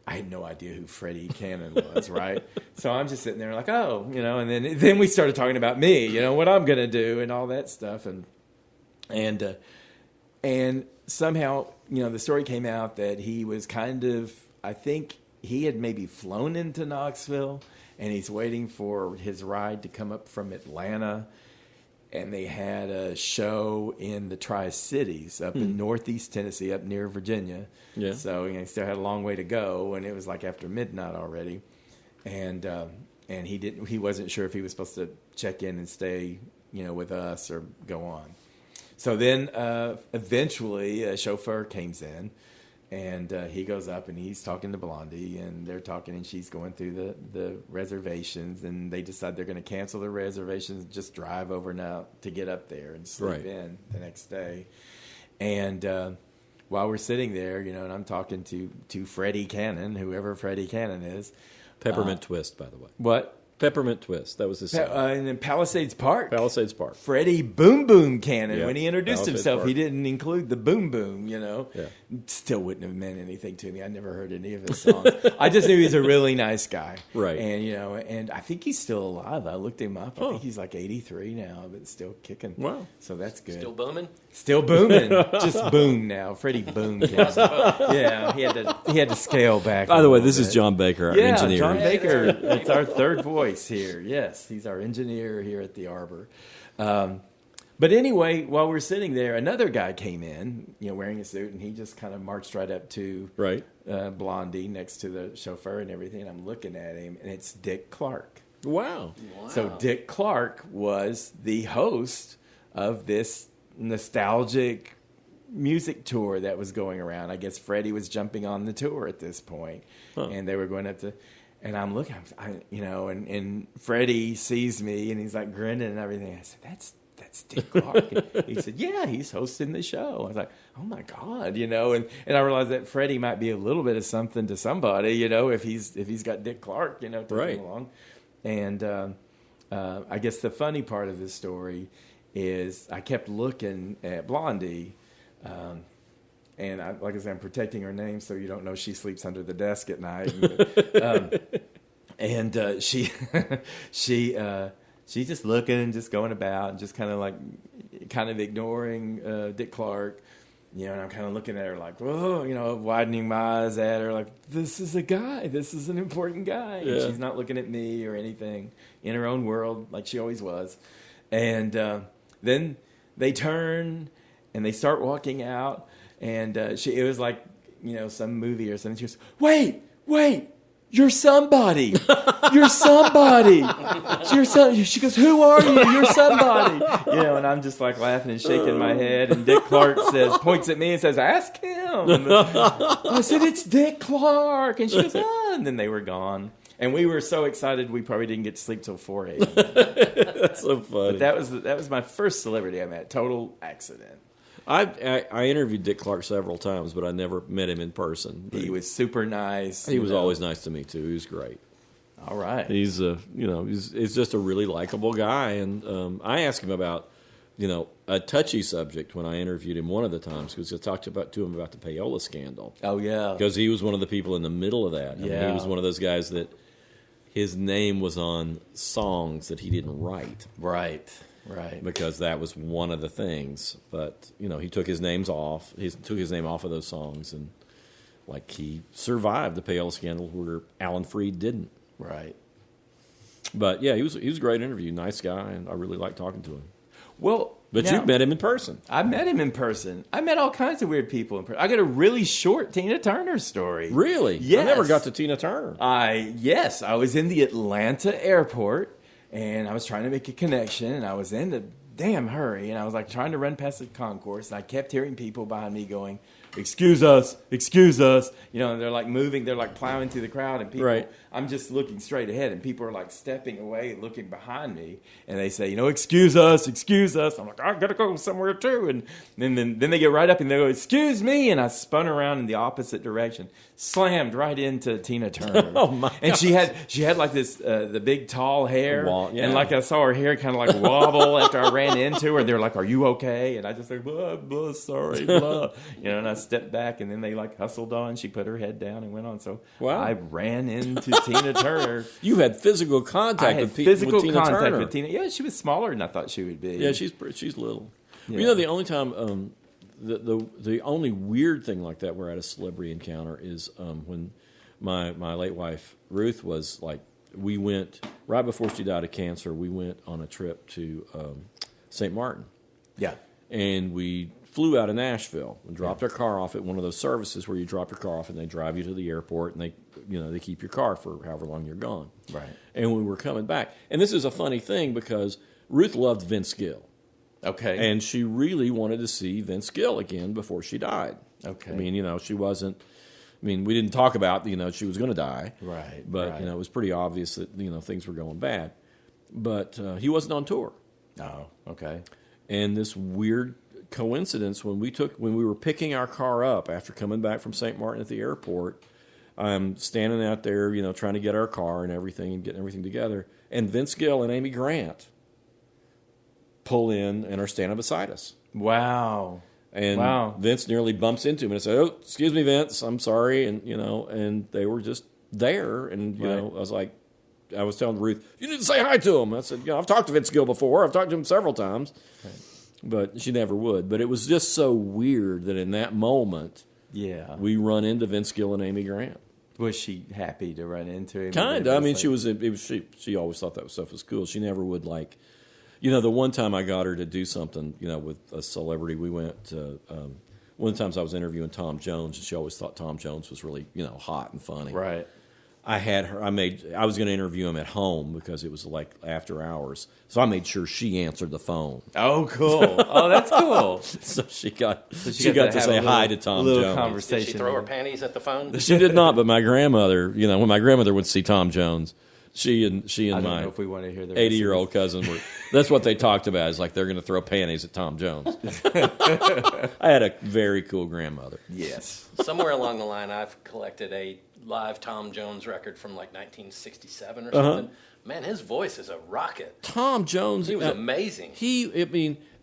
I had no idea who Freddie Cannon was, right? So I'm just sitting there like, oh, and then we started talking about me, what I'm going to do and all that stuff. And somehow, the story came out that he was kind of, I think he had maybe flown into Knoxville, and he's waiting for his ride to come up from Atlanta. And they had a show in the Tri-Cities up in northeast Tennessee, up near Virginia. Yeah. So he still had a long way to go, and it was like after midnight already. And he wasn't sure if he was supposed to check in and stay, with us or go on. So then eventually a chauffeur comes in, and he goes up and he's talking to Blondie, and they're talking, and she's going through the reservations, and they decide they're going to cancel the reservations and just drive over now to get up there and sleep in the next day. And while we're sitting there, and I'm talking to Freddie Cannon, whoever Freddie Cannon is. Peppermint Twist, by the way. What? Peppermint Twist. That was his song. And then Palisades Park. Palisades Park. Freddie Boom Boom Cannon. Yeah. When he introduced Palisades himself, Park. he didn't include the boom boom, Yeah. Still wouldn't have meant anything to me. I never heard any of his songs. I just knew he was a really nice guy. Right. And, and I think he's still alive. I looked him up. I think he's like 83 now, but still kicking. Wow. So that's good. Still booming? Still booming, just boom now. Freddie boomed. Yeah, he had to scale back. By the way, this is John Baker, our engineer. John Baker. That's our third voice here. Yes, he's our engineer here at the Arbor. But anyway, while we're sitting there, another guy came in, wearing a suit, and he just kind of marched right up to Blondie next to the chauffeur and everything. And I'm looking at him, and it's Dick Clark. Wow. So Dick Clark was the host of this nostalgic music tour that was going around. I guess Freddie was jumping on the tour at this point, and they were going up to. And I'm looking, and Freddie sees me, and he's like grinning and everything. I said, "That's Dick Clark." He said, "Yeah, he's hosting the show." I was like, "Oh my God," and I realized that Freddie might be a little bit of something to somebody, if he's got Dick Clark, taking along. And I guess the funny part of this story is I kept looking at Blondie, and like I said, I'm protecting her name so you don't know she sleeps under the desk at night. And she's just looking and just going about and just kind of ignoring Dick Clark. And I'm kind of looking at her like, whoa, widening my eyes at her like, this is a guy. This is an important guy. Yeah. And she's not looking at me or anything, in her own world like she always was. And then they turn and they start walking out. And it was like, some movie or something. She goes, wait, you're somebody. You're somebody. She goes, who are you? You're somebody. And I'm just like laughing and shaking my head. And Dick Clark points at me and says, ask him. And I said, it's Dick Clark. And she goes, and then they were gone. And we were so excited we probably didn't get to sleep till 4 a.m. That's so funny. But that was my first celebrity I met. Total accident. I interviewed Dick Clark several times, but I never met him in person. He was super nice. He was always nice to me too. He was great. All right. He's he's just a really likable guy, and I asked him about a touchy subject when I interviewed him one of the times because I talked to him about the payola scandal. Oh yeah, because he was one of the people in the middle of that. I mean, he was one of those guys that his name was on songs that he didn't write. Right. Because that was one of the things. But, he took his name off of those songs, and he survived the payola scandal where Alan Freed didn't. Right. But yeah, he was a great interview, nice guy, and I really liked talking to him. Well, but you've met him in person. I met him in person. I met all kinds of weird people in person. I got a really short Tina Turner story. Really? Yes. I never got to Tina Turner. Yes, I was in the Atlanta airport. And I was trying to make a connection, and I was in a damn hurry, and I was trying to run past the concourse, and I kept hearing people behind me going, excuse us, and they're moving, they're plowing through the crowd, and people, I'm just looking straight ahead, and people are stepping away, looking behind me, and they say, excuse us. I'm like, I gotta go somewhere too, and then they get right up and they go, excuse me, and I spun around in the opposite direction, slammed right into Tina Turner. Oh my! And she had this the big tall hair, and I saw her hair kind of wobble after I ran into her, and they're like, are you okay? And I just like, blah, blah, sorry, blah, and I stepped back, and then they hustled on. She put her head down and went on. So I ran into Tina Turner. You had physical contact with Tina Turner. With Tina. Yeah, she was smaller than I thought she would be. Yeah, she's little. Yeah. The only time, the only weird thing like that where I had a celebrity encounter is when my late wife Ruth was we went right before she died of cancer. We went on a trip to St. Martin. Yeah, and we flew out of Nashville and dropped our car off at one of those services where you drop your car off and they drive you to the airport and they keep your car for however long you're gone. Right. And we were coming back. And this is a funny thing because Ruth loved Vince Gill. Okay. And she really wanted to see Vince Gill again before she died. Okay. I mean, she wasn't, we didn't talk about, she was going to die. Right. But, it was pretty obvious that, things were going bad. But he wasn't on tour. Oh, okay. And this weird coincidence when we were picking our car up after coming back from St. Martin at the airport, I'm standing out there, trying to get our car and everything and getting everything together, and Vince Gill and Amy Grant pull in and are standing beside us. Wow. And Vince nearly bumps into him and I said, "Oh, excuse me, Vince, I'm sorry," and and they were just there, and I was telling Ruth, "You need to say hi to him." I said, "I've talked to Vince Gill before. I've talked to him several times." Right. but she never would. But it was just so weird that in that moment, Yeah. we run into Vince Gill and Amy Grant. Was she happy to run into him? Kind of. I mean, she always thought that stuff was cool. She never would like, the one time I got her to do something, with a celebrity, we went to, one of the times I was interviewing Tom Jones, and she always thought Tom Jones was really, hot and funny. Right. I was going to interview him at home because it was like after hours. So I made sure she answered the phone. Oh, cool. Oh, that's cool. So she got to have say a hi to Tom little Jones. conversation. Did she throw her panties at the phone? She did not, but my grandmother, when my grandmother would see Tom Jones, she and I don't my know if we want to hear the 80-year-old cousin were, that's what they talked about, is like they're going to throw panties at Tom Jones. I had a very cool grandmother. Yes. Somewhere along the line, I've collected a live Tom Jones record from like 1967 or something. Man, his voice is a rocket. Tom Jones, He was amazing.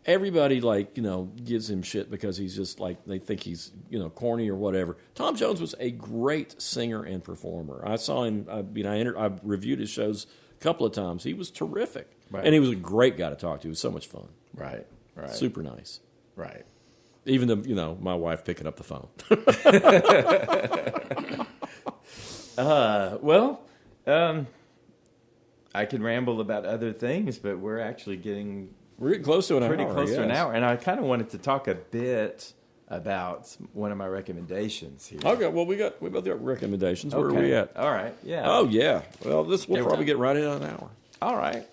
Everybody gives him shit because he's just like, they think he's, corny or whatever. Tom Jones was a great singer and performer. I saw him, I reviewed his shows a couple of times. He was terrific. Right. And he was a great guy to talk to. He was so much fun. Right. Super nice. Right. Even the, my wife picking up the phone. I can ramble about other things, but we're actually getting We're getting close to an pretty hour. close to an yes. hour, and I kind of wanted to talk a bit about one of my recommendations here. Okay, well, we both got recommendations. Where are we at? All right. Yeah. Oh, yeah. Well, we'll Yeah, probably get right in an hour. All right.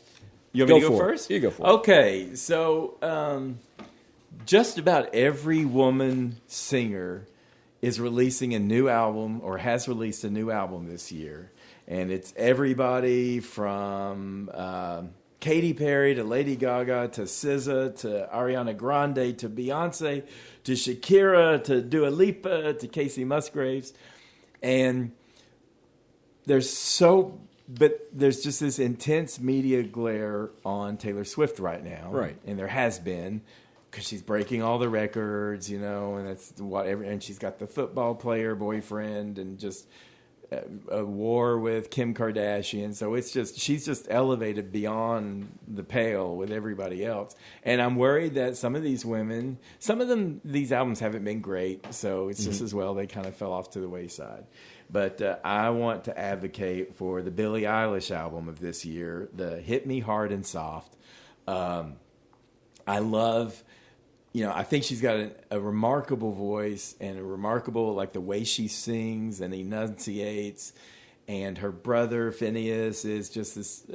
You want me to go for it. first? You go for it. Okay. So, just about every woman singer is releasing a new album or has released a new album this year. And it's everybody from Katy Perry to Lady Gaga to SZA to Ariana Grande to Beyonce to Shakira to Dua Lipa to Casey Musgraves. And there's just this intense media glare on Taylor Swift right now. Right. And there has been, because she's breaking all the records, and that's whatever. And she's got the football player boyfriend and just a war with Kim Kardashian. So she's just elevated beyond the pale with everybody else. And I'm worried that some of these women, these albums haven't been great. So it's just as well they kind of fell off to the wayside. But I want to advocate for the Billie Eilish album of this year, the Hit Me Hard and Soft. I love, I think she's got a remarkable voice and a remarkable, like, the way she sings and enunciates. And her brother, Phineas, is just this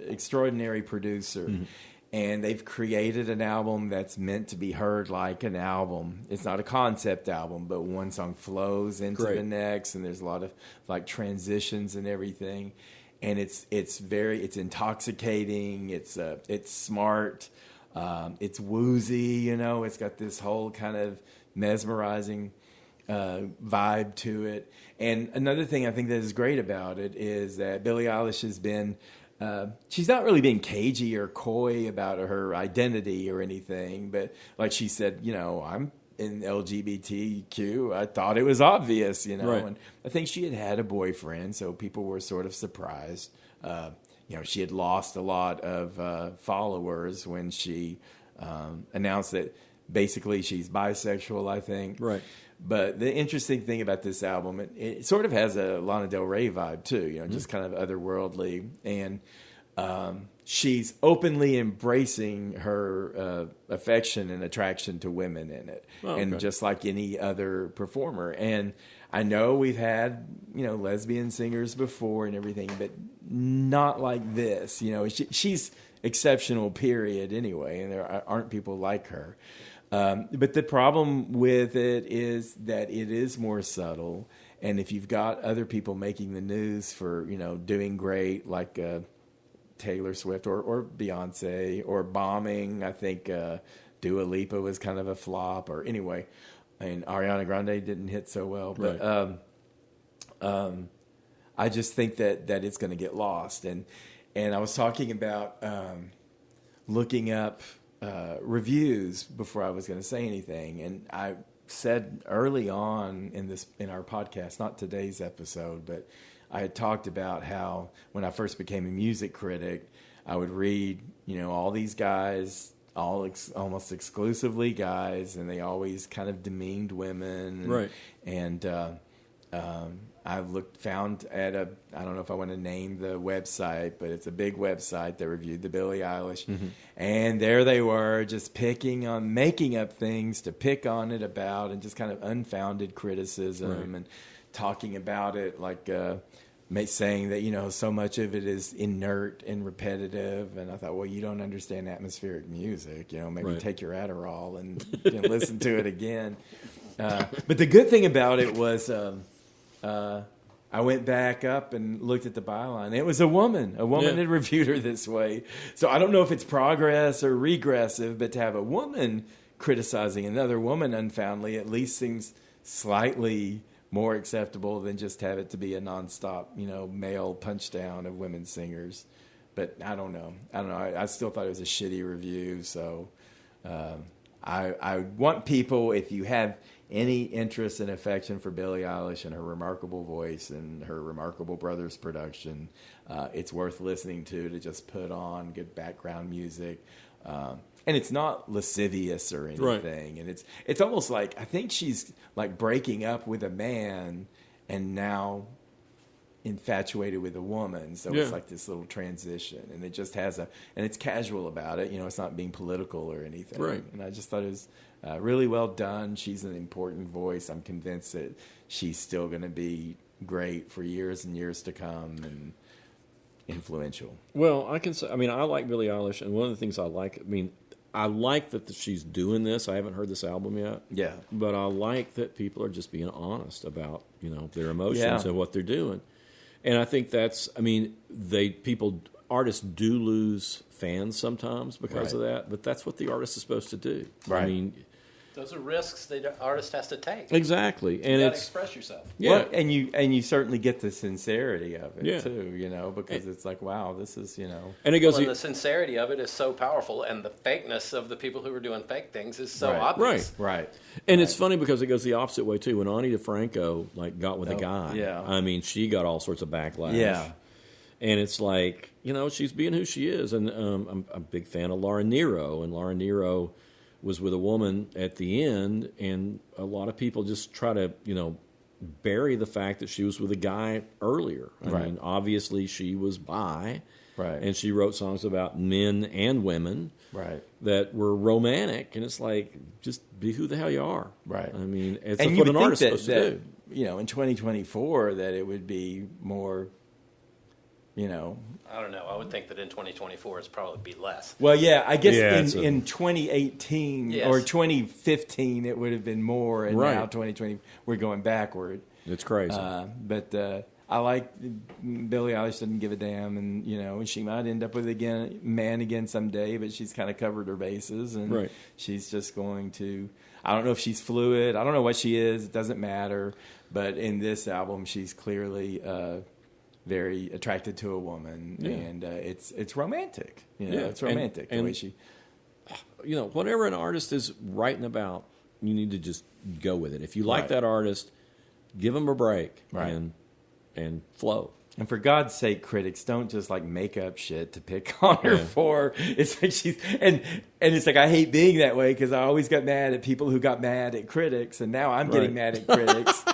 extraordinary producer. Mm-hmm. And they've created an album that's meant to be heard like an album. It's not a concept album, but one song flows into the next, and there's a lot of, like, transitions and everything. And it's intoxicating. It's smart. It's woozy, it's got this whole kind of mesmerizing vibe to it. And another thing I think that is great about it is that Billie Eilish has been, she's not really being cagey or coy about her identity or anything, but like she said, I'm in LGBTQ. I thought it was obvious, Right. And I think she had a boyfriend, so people were sort of surprised. She had lost a lot of followers when she announced that basically she's bisexual, I think. Right. But the interesting thing about this album, it sort of has a Lana Del Rey vibe too, just kind of otherworldly. And she's openly embracing her affection and attraction to women in it. Oh, and okay. just like any other performer. And I know we've had, lesbian singers before and everything, but not like this. She's exceptional, period, anyway, and there aren't people like her. But the problem with it is that it is more subtle. And if you've got other people making the news for, doing great, like Taylor Swift or Beyonce, or bombing, I think Dua Lipa was kind of a flop, or anyway. I mean, Ariana Grande didn't hit so well, but Right. I just think that it's going to get lost. And I was talking about looking up reviews before I was going to say anything, and I said early on in our podcast, not today's episode, but I had talked about how when I first became a music critic, I would read all these guys almost exclusively guys, and they always kind of demeaned women. Right. And I've found at I don't know if I want to name the website, but it's a big website that reviewed the Billie Eilish. Mm-hmm. And there they were, just making up things to pick on it about, and just kind of unfounded criticism and talking about it like saying that, so much of it is inert and repetitive. And I thought, well, you don't understand atmospheric music. Maybe take your Adderall and listen to it again. But the good thing about it was I went back up and looked at the byline. It was a woman. A woman had reviewed her this way. So I don't know if it's progress or regressive, but to have a woman criticizing another woman unfoundly at least seems slightly more acceptable than just have it to be a nonstop, male punch down of women singers. But I don't know. I still thought it was a shitty review. So I want people, if you have any interest and affection for Billie Eilish and her remarkable voice and her remarkable brother's production, it's worth listening to just put on good background music. And it's not lascivious or anything. Right. And it's almost like, I think she's like breaking up with a man and now infatuated with a woman. So it's like this little transition, and it just has and it's casual about it. It's not being political or anything. Right. And I just thought it was really well done. She's an important voice. I'm convinced that she's still going to be great for years and years to come, and influential. Well, I can say, I like Billie Eilish, and one of the things I like that she's doing this. I haven't heard this album yet. Yeah. But I like that people are just being honest about, their emotions and what they're doing. And I think that's, artists do lose fans sometimes because of that, but that's what the artist is supposed to do. Right. Those are risks the artist has to take. Exactly. And you got to express yourself. Yeah. Well, and you certainly get the sincerity of it too, because it's like, wow, this is, And it goes. And the sincerity of it is so powerful, and the fakeness of the people who are doing fake things is so obvious. Right. And it's funny because it goes the opposite way too. When Ani DeFranco got with a guy, she got all sorts of backlash. Yeah. And it's like, she's being who she is. And I'm a big fan of Laura Nyro, and Laura Nyro was with a woman at the end, and a lot of people just try to, bury the fact that she was with a guy earlier. I mean, obviously she was bi, and she wrote songs about men and women that were romantic, and it's like, just be who the hell you are. Right. It's what an artist is supposed to do. In 2024, that it would be more, I don't know. I would think that in 2024 it's probably be less. Well, yeah, I guess in 2018 Yes. or 2015 it would have been more, and now 2020 we're going backward. It's crazy. But I like Billie Eilish doesn't give a damn, and she might end up with man again someday, but she's kind of covered her bases, and she's just going to. I don't know if she's fluid. I don't know what she is. It doesn't matter. But in this album, she's clearly very attracted to a woman, and it's romantic. It's romantic the way she. Whatever an artist is writing about, you need to just go with it. If you like that artist, give them a break and flow. And for God's sake, critics, don't just make up shit to pick on her for. It's like she's and it's like I hate being that way because I always got mad at people who got mad at critics, and now I'm getting mad at critics.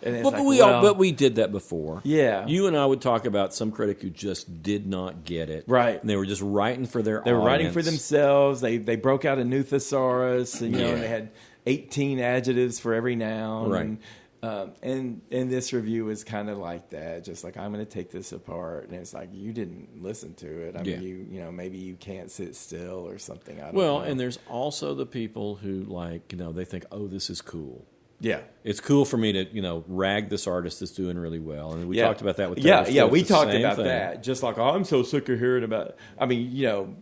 And it's but we did that before. Yeah, you and I would talk about some critic who just did not get it. Right, and they were just writing for their. They were writing for themselves. They broke out a new thesaurus, and and they had 18 adjectives for every noun. Right. And this review is kind of like that, just like, I'm going to take this apart, and it's like, you didn't listen to it. I mean, maybe you can't sit still or something. I don't know. And there's also the people who they think, oh, this is cool. Yeah, it's cool for me to rag this artist that's doing really well, and we talked about that with we talked about that. Just like, I'm so sick of hearing about. I mean,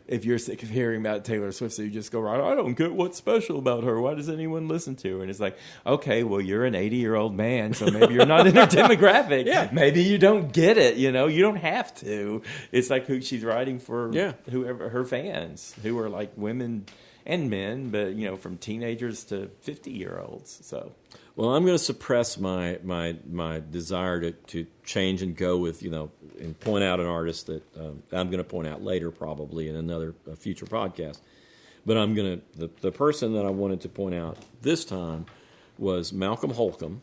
if you're sick of hearing about Taylor Swift, so you just go, I don't get what's special about her. Why does anyone listen to her? And it's like, okay, well, you're an 80-year-old man, so maybe you're not in her demographic. Maybe you don't get it. You don't have to. It's like who she's writing for. Whoever her fans, who are like women and men, but from teenagers to 50-year-olds. So, well, I'm going to suppress my desire to change and go with and point out an artist that I'm going to point out later, probably in another future podcast. But the person that I wanted to point out this time was Malcolm Holcomb,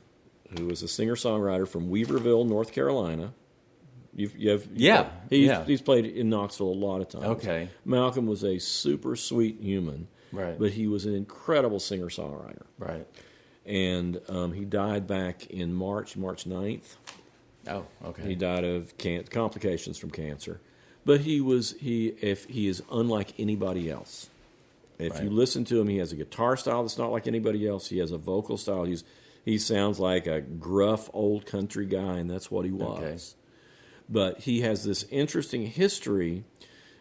who was a singer-songwriter from Weaverville, North Carolina. He's played in Knoxville a lot of times. Okay. Malcolm was a super sweet human, Right. but he was an incredible singer-songwriter. Right. And he died back in March 9th. Oh, okay. He died of complications from cancer. But he is unlike anybody else. If you listen to him, he has a guitar style that's not like anybody else. He has a vocal style. He sounds like a gruff old country guy, and that's what he was. Okay. But he has this interesting history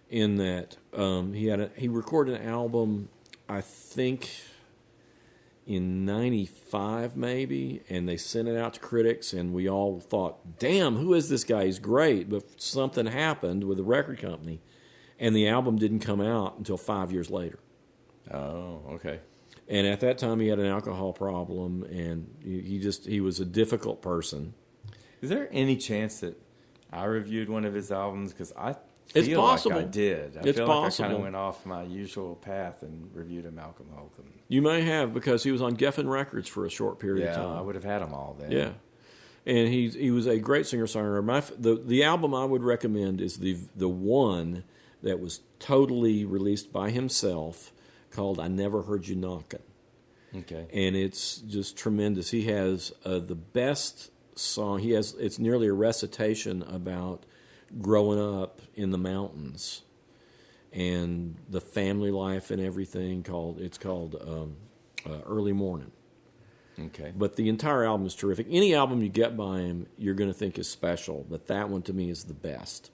in that he recorded an album, I think, in 95 maybe, and they sent it out to critics, and we all thought, damn, who is this guy? He's great. But something happened with the record company, and the album didn't come out until 5 years later. Oh, okay. And at that time, he had an alcohol problem, and he was a difficult person. Is there any chance that I reviewed one of his albums? Because I It's feel possible. like I did. I It's feel like I possible. kind of went off my usual path and reviewed a Malcolm Holcomb. You may have, because he was on Geffen Records for a short period of Yeah, time. I would have had them all then. Yeah, and he was a great singer-songwriter. The album I would recommend is the one that was totally released by himself, called "I Never Heard You Knockin'," Okay. and it's just tremendous. He has the best song. It's nearly a recitation about growing up in the mountains and the family life and everything. It's called Early Morning. Okay. But the entire album is terrific. Any album you get by him, you're going to think is special. But that one, to me, is the best.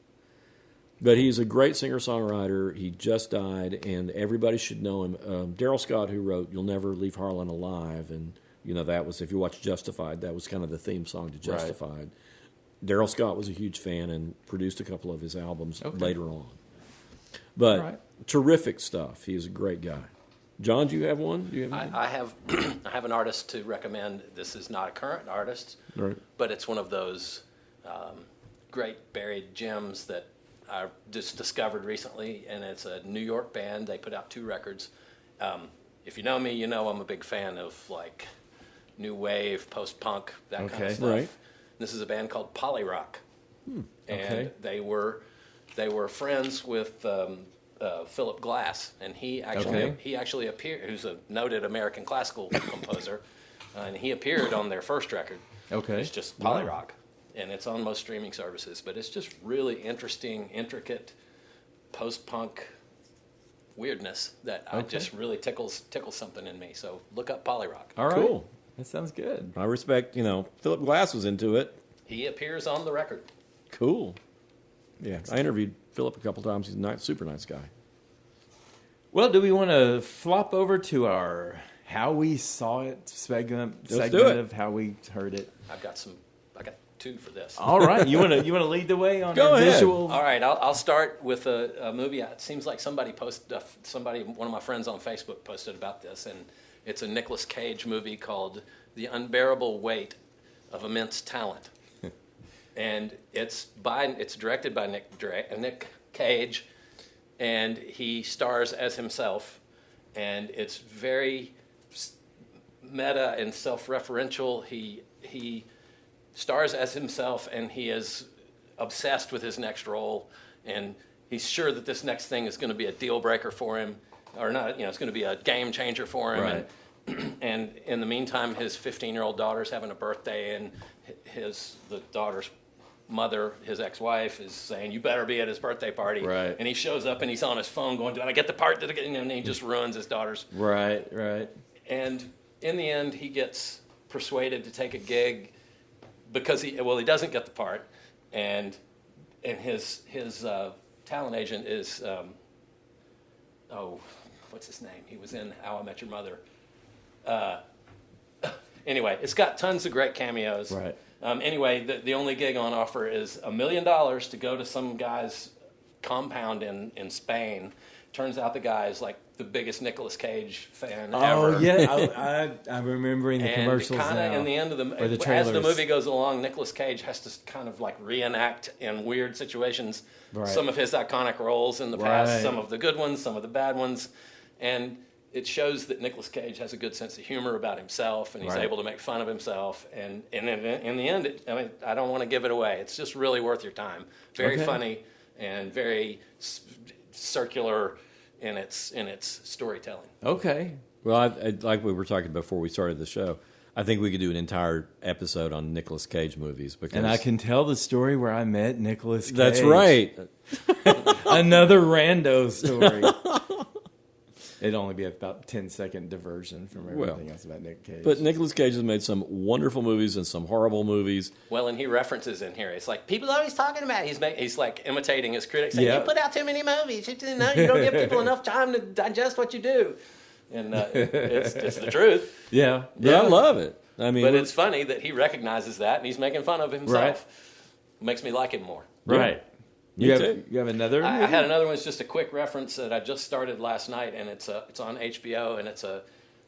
But he's a great singer-songwriter. He just died, and everybody should know him. Daryl Scott, who wrote "You'll Never Leave Harlan Alive," and that was, if you watch Justified, that was kind of the theme song to Justified. Daryl Scott was a huge fan and produced a couple of his albums later on. But terrific stuff. He is a great guy. John, do you have one? Do you have I have I have an artist to recommend. This is not a current artist, Right. but it's one of those great buried gems that I just discovered recently, and it's a New York band. They put out 2 records. If you know me, you know I'm a big fan of like new wave, post-punk, that kind of stuff. Right. This is a band called Polyrock, and Okay. they were friends with Philip Glass, and he actually appeared. Who's a noted American classical composer, and he appeared on their first record. Okay. It's just Polyrock, and it's on most streaming services. But it's just really interesting, intricate, post-punk weirdness that just really tickles something in me. So look up Polyrock. All right. Cool. That sounds good. I respect, Philip Glass was into it. He appears on the record. Cool. Yeah, I interviewed Philip a couple times. He's a super nice guy. Well, do we want to flop over to our How We Saw It segment Let's do it. of how we heard it? I got 2 for this. All right. You want to lead the way on Go our ahead. visual? All right, I'll start with a movie. It seems like somebody posted, one of my friends on Facebook posted about this, and it's a Nicolas Cage movie called The Unbearable Weight of Immense Talent. And it's directed by Nick Cage, and he stars as himself, and it's very meta and self-referential. He stars as himself, and he is obsessed with his next role, and he's sure that this next thing is going to be a deal breaker for him, or not. It's going to be a game changer for him. Right. And in the meantime, his 15-year-old daughter's having a birthday, and the daughter's mother, his ex-wife, is saying, "You better be at his birthday party." Right. And he shows up, and he's on his phone going, "Did I get the part? And he just ruins his daughter's. Right. And in the end, he gets persuaded to take a gig because he doesn't get the part, and his talent agent is what's his name? He was in How I Met Your Mother. Anyway, it's got tons of great cameos. Right. Anyway, the only gig on offer is $1 million to go to some guy's compound in Spain. Turns out the guy is like the biggest Nicolas Cage fan ever. Oh, yeah. I'm remembering the commercials kind now. of in the end of or the as the trailers. movie goes along, Nicolas Cage has to kind of like reenact in weird situations Right. some of his iconic roles in the past, Right. some of the good ones, some of the bad ones. And it shows that Nicolas Cage has a good sense of humor about himself, and he's able to make fun of himself. And in the end, I don't want to give it away. It's just really worth your time. Very funny and very circular in its storytelling. Okay. Well, I like we were talking before we started the show. I think we could do an entire episode on Nicolas Cage movies. And I can tell the story where I met Nicolas Cage. That's right. Another rando story. It'd only be about 10-second diversion from everything else about Nick Cage. But Nicolas Cage has made some wonderful movies and some horrible movies. Well, and he references in here. It's like, people are always talking about it. He's like imitating his critics, saying, you put out too many movies. You don't give people enough time to digest what you do. And it's the truth. Yeah. I love it. I mean, but it's funny that he recognizes that, and he's making fun of himself. Right. Makes me like him more. Right. You have another? I had another one. It's just a quick reference that I just started last night, and it's on HBO, and it's a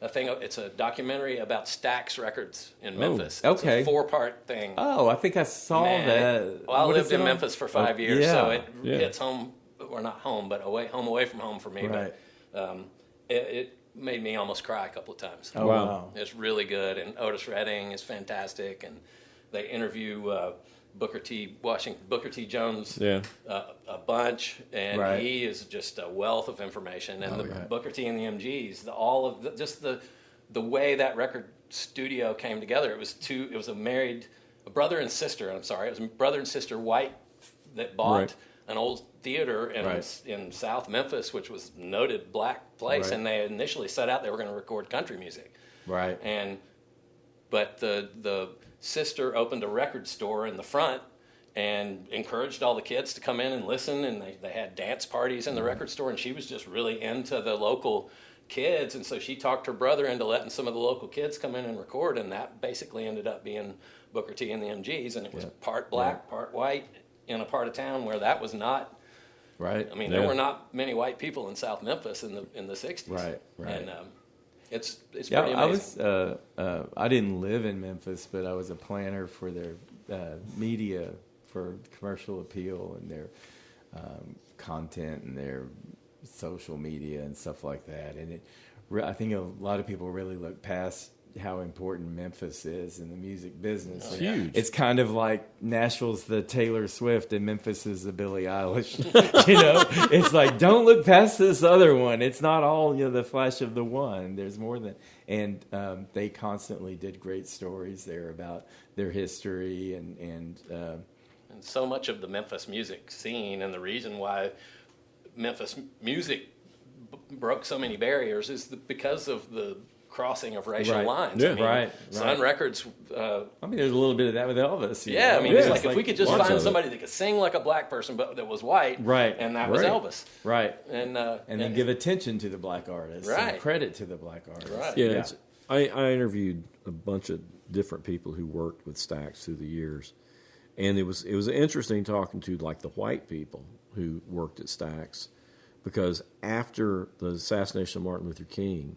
thing. It's a documentary about Stax Records in Memphis. Okay. It's a 4-part thing. Oh, I think I saw that. Well, I lived in Memphis for 5 years, so it's home, or not home, but away from home for me. Right. But it made me almost cry a couple of times. Oh, wow. It's really good, and Otis Redding is fantastic, and they interview Booker T. Jones a bunch, and he is just a wealth of information. And Booker T. and the MGs, the way that record studio came together. It was a brother and sister. It was a brother and sister White that bought an old theater in South Memphis, which was a noted black place, and they initially set out they were going to record country music. Right. But the sister opened a record store in the front and encouraged all the kids to come in and listen, and they had dance parties in the record store, and she was just really into the local kids, and so she talked her brother into letting some of the local kids come in and record, and that basically ended up being Booker T and the MGs, and it was part black, part white, in a part of town where that was not. Right. I mean, there were not many white people in South Memphis in the 60s. Right. And it's pretty amazing. I didn't live in Memphis, but I was a planner for their media for commercial appeal and their content and their social media and stuff like that. And I think a lot of people really look past how important Memphis is in the music business. It's huge. It's kind of like Nashville's the Taylor Swift and Memphis is the Billie Eilish. It's like, don't look past this other one. It's not all the flash of the one. There's more than. And they constantly did great stories there about their history and so much of the Memphis music scene, and the reason why Memphis music broke so many barriers is because of the crossing of racial lines. Yeah, Sun Records. There's a little bit of that with Elvis. It's like if we could just find somebody that could sing like a black person, but that was white, and that was Elvis, and then give attention to the black artists, and credit to the black artists. Yeah. I interviewed a bunch of different people who worked with Stax through the years, and it was interesting talking to like the white people who worked at Stax, because after the assassination of Martin Luther King,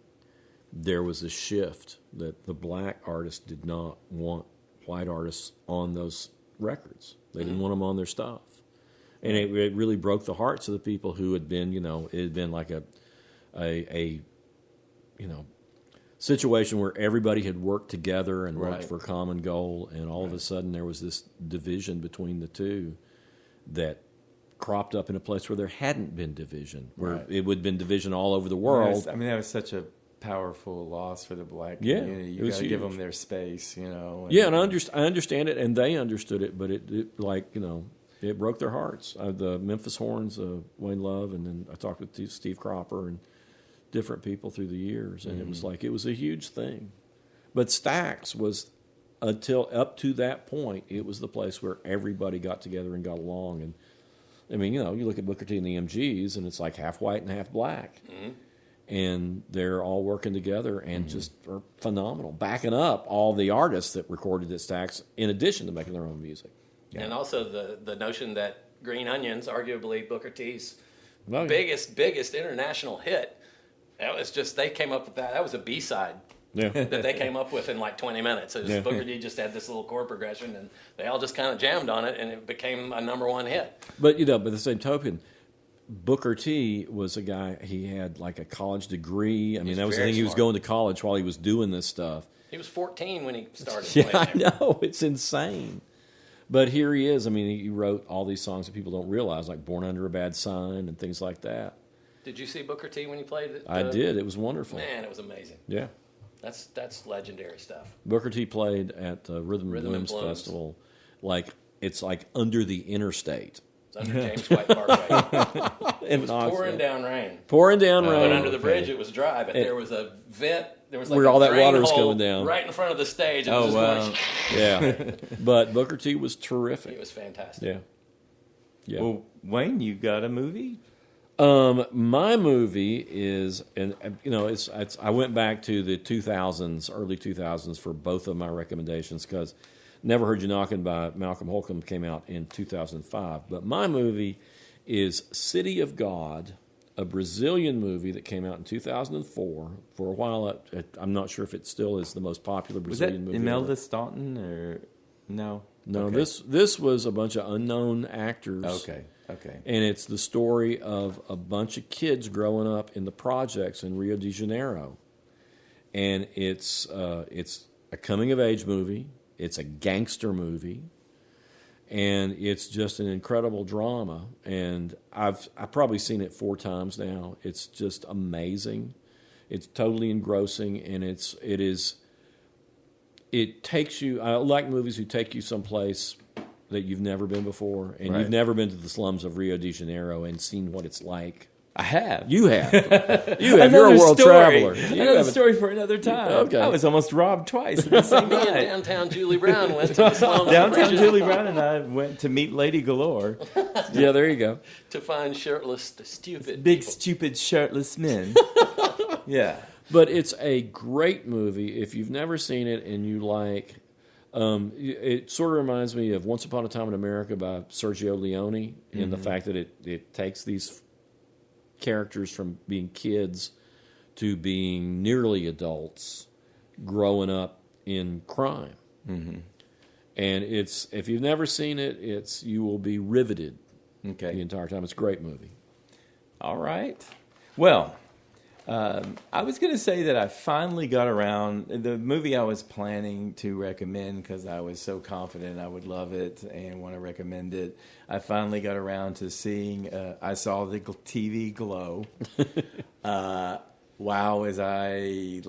there was a shift that the black artists did not want white artists on those records. They didn't want them on their stuff. And it really broke the hearts of the people who had been, it had been like a situation where everybody had worked together and worked for a common goal, and all of a sudden there was this division between the two that cropped up in a place where there hadn't been division, where it would have been division all over the world. That was such a powerful loss for the black community. You got to give them their space, And I understand it, and they understood it, but it broke their hearts. The Memphis Horns, Wayne Love, and then I talked with Steve Cropper and different people through the years, and it was a huge thing. But Stax was, until up to that point, it was the place where everybody got together and got along. And you look at Booker T and the MGs, and it's like half white and half black. Mm-hmm. And they're all working together and just are phenomenal, backing up all the artists that recorded at Stax in addition to making their own music. Yeah. And also the notion that Green Onions, arguably Booker T's biggest international hit, that was just, they came up with that. That was a B-side that they came up with in like 20 minutes. Booker T just had this little chord progression, and they all just kind of jammed on it, and it became a #1 hit. But by the same token, Booker T was a guy, he had like a college degree. I mean, that was the very thing. He was smart. going to college while he was doing this stuff. He was 14 when he started Yeah, I playing there. know. It's insane. But here he is. I mean, he wrote all these songs that people don't realize, like Born Under a Bad Sign and things like that. Did you see Booker T when he played it? I did. It was wonderful. Man, it was amazing. Yeah. That's legendary stuff. Booker T played at Rhythm and Rhythm and Blues Blues. Festival. It's like under the interstate. It's under James White Parkway. It It was pouring down rain. Pouring down rain. But under the bridge, it was dry. But there was a vent. There was like Where a all that drain water was hole coming down. right in front of the stage. And Oh, it was wow. just Yeah. But Booker T was It terrific. was fantastic. Yeah. Yeah. Well, Wayne, you got a movie? My movie is, and it's I went back to the 2000s, early 2000s for both of my recommendations because Never Heard You Knocking by Malcolm Holcomb came out in 2005. But my movie is City of God, a Brazilian movie that came out in 2004. For a while, I'm not sure if it still is the most popular Was that Brazilian movie. Imelda ever. Staunton or no? No, Okay. this was a bunch of unknown actors. Okay. And it's the story of a bunch of kids growing up in the projects in Rio de Janeiro. And it's a coming of age movie. It's a gangster movie. And it's just an incredible drama. And I've probably seen it 4 times now. It's just amazing. It's totally engrossing, and it takes you. I like movies who take you someplace that you've never been before, and Right. you've never been to the slums of Rio de Janeiro and seen what it's like. I have. You have. You have. You're a Another world story. traveler. You Another have story for another time. Okay. I was almost robbed twice in the same Me and night. downtown Julie Brown went to the slums of Downtown Rio Julie Brown and I went to meet Lady Galore. Yeah, there you go. to find shirtless, stupid Big, people. stupid, shirtless men. Yeah. But it's a great movie. If you've never seen it and you like, it sort of reminds me of Once Upon a Time in America by Sergio Leone in the fact that it takes these characters from being kids to being nearly adults growing up in crime. Mm-hmm. And if you've never seen it, you will be riveted the Okay. entire time. It's a great movie. All right. Well, I was going to say that I finally got around the movie I was planning to recommend because I was so confident I would love it and want to recommend it. I finally got around to seeing. I saw the TV Glow. Wow, was I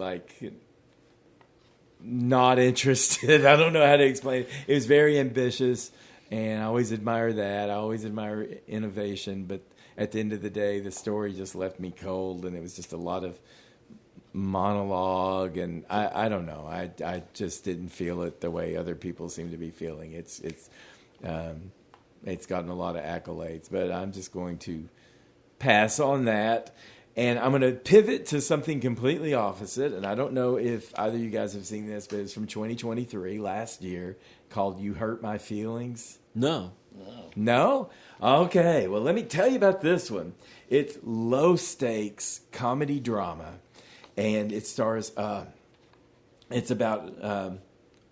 not interested? I don't know how to explain it. It was very ambitious, and I always admire that. I always admire innovation, but at the end of the day, the story just left me cold, and it was just a lot of monologue, and I don't know. I just didn't feel it the way other people seem to be feeling. It's gotten a lot of accolades, but I'm just going to pass on that, and I'm going to pivot to something completely opposite. And I don't know if either of you guys have seen this, but it's from 2023, last year, called "You Hurt My Feelings." No. No? Okay, well, let me tell you about this one. It's low-stakes comedy drama, and it stars, it's about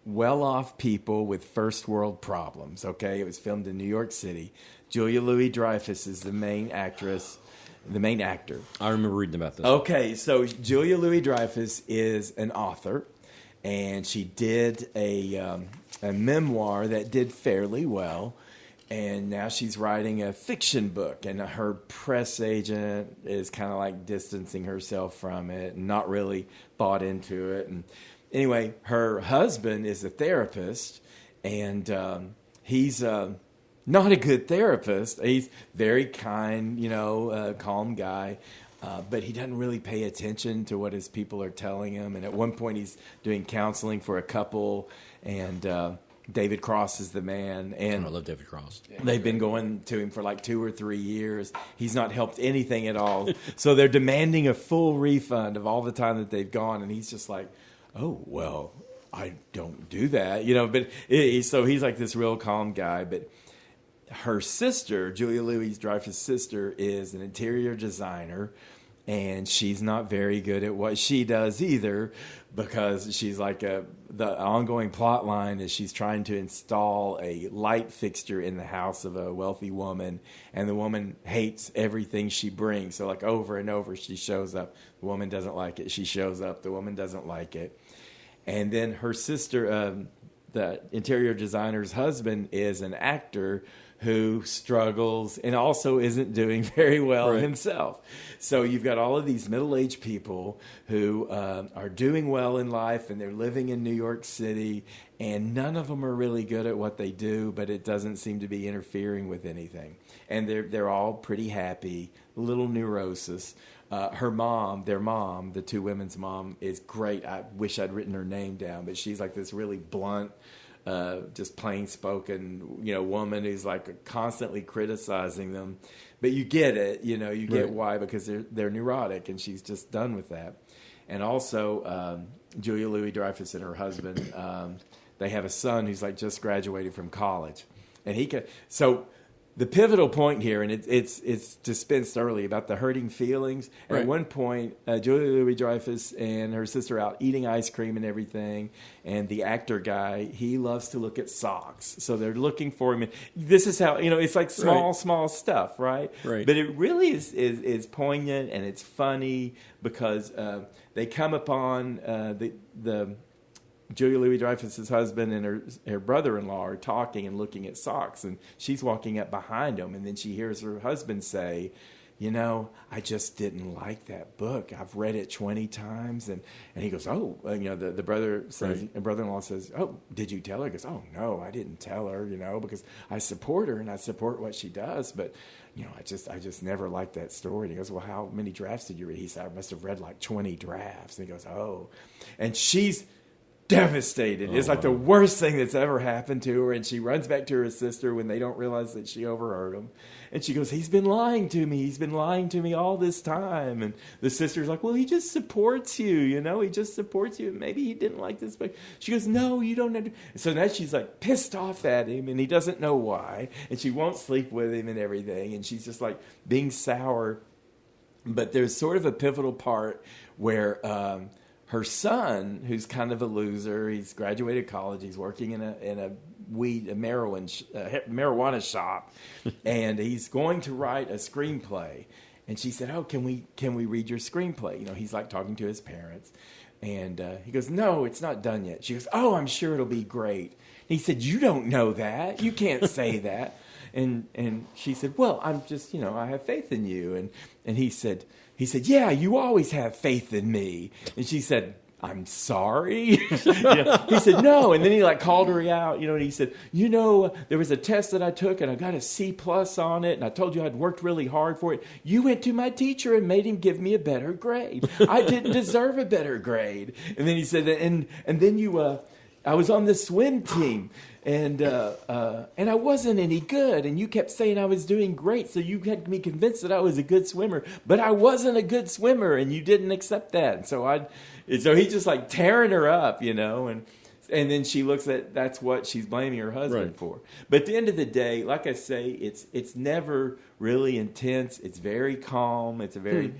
well-off people with first-world problems, okay? It was filmed in New York City. Julia Louis-Dreyfus is the main actress, the main actor. I remember reading about this. Okay, so Julia Louis-Dreyfus is an author, and she did a memoir that did fairly well. And now she's writing a fiction book, and her press agent is kind of like distancing herself from it and not really bought into it. And anyway, her husband is a therapist, and he's not a good therapist. He's very kind, calm guy, but he doesn't really pay attention to what his people are telling him. And at one point, he's doing counseling for a couple, and David Cross is the man, and I love David Cross. they've been going to him for like 2 or 3 years. He's not helped anything at all. So they're demanding a full refund of all the time that they've gone, and he's just like, "Oh, well, I don't do that," But so he's like this real calm guy. But her sister, Julia Louis-Dreyfus' sister, is an interior designer, and she's not very good at what she does either, because she's like the ongoing plot line is she's trying to install a light fixture in the house of a wealthy woman, and the woman hates everything she brings. So like over and over she shows up. The woman doesn't like it. She shows up. The woman doesn't like it. And then her sister, the interior designer's husband, is an actor who struggles and also isn't doing very well himself. So you've got all of these middle-aged people who are doing well in life, and they're living in New York City, and none of them are really good at what they do, but it doesn't seem to be interfering with anything. And they're all pretty happy, a little neurosis. Her mom, their mom, the two women's mom, is great. I wish I'd written her name down, but she's like this really blunt, just plain spoken, woman who's like constantly criticizing them. But you get it, you get why, because they're neurotic, and she's just done with that. And also, Julia Louis-Dreyfus and her husband, they have a son who's like just graduated from college, and so. The pivotal point here, and it's dispensed early, about the hurting feelings. And at one point, Julia Louis-Dreyfus and her sister are out eating ice cream and everything, and the actor guy, he loves to look at socks. So they're looking for him. And this is how, it's like small stuff, right? Right. But it really is poignant, and it's funny because they come upon the Julia Louis-Dreyfus's husband and her brother-in-law are talking and looking at socks, and she's walking up behind them, and then she hears her husband say, I just didn't like that book. I've read it 20 times. And he goes, oh, the brother says, and brother-in-law says, oh, did you tell her? He goes, oh, no, I didn't tell her, because I support her and I support what she does. But, I just never liked that story. And he goes, well, how many drafts did you read? He said, I must have read like 20 drafts. And he goes, oh. And she's devastated. It's like the worst thing that's ever happened to her. And she runs back to her sister when they don't realize that she overheard him. And she goes, he's been lying to me. He's been lying to me all this time. And the sister's like, well, he just supports you, he just supports you. Maybe he didn't like this book. She goes, no, you don't know. So now she's like pissed off at him, and he doesn't know why. And she won't sleep with him and everything. And she's just like being sour. But there's sort of a pivotal part where her son, who's kind of a loser, he's graduated college, he's working in a marijuana shop, and he's going to write a screenplay. And she said, oh, can we read your screenplay? He's like talking to his parents. And he goes, no, it's not done yet. She goes, oh, I'm sure it'll be great. And he said, you don't know that. You can't say that. And she said, well, I'm just, I have faith in you. And he said, yeah, you always have faith in me. And she said, I'm sorry. He said, no. And then he called her out, and he said, there was a test that I took and I got a C+ on it. And I told you I'd worked really hard for it. You went to my teacher and made him give me a better grade. I didn't deserve a better grade. And then he said, and then I was on the swim team. And I wasn't any good, and you kept saying I was doing great, so you had me convinced that I was a good swimmer, but I wasn't a good swimmer, and you didn't accept that. And so he's just like tearing her up, and then she looks at that's what she's blaming her husband for. But at the end of the day, like I say, it's never really intense. It's very calm. It's a very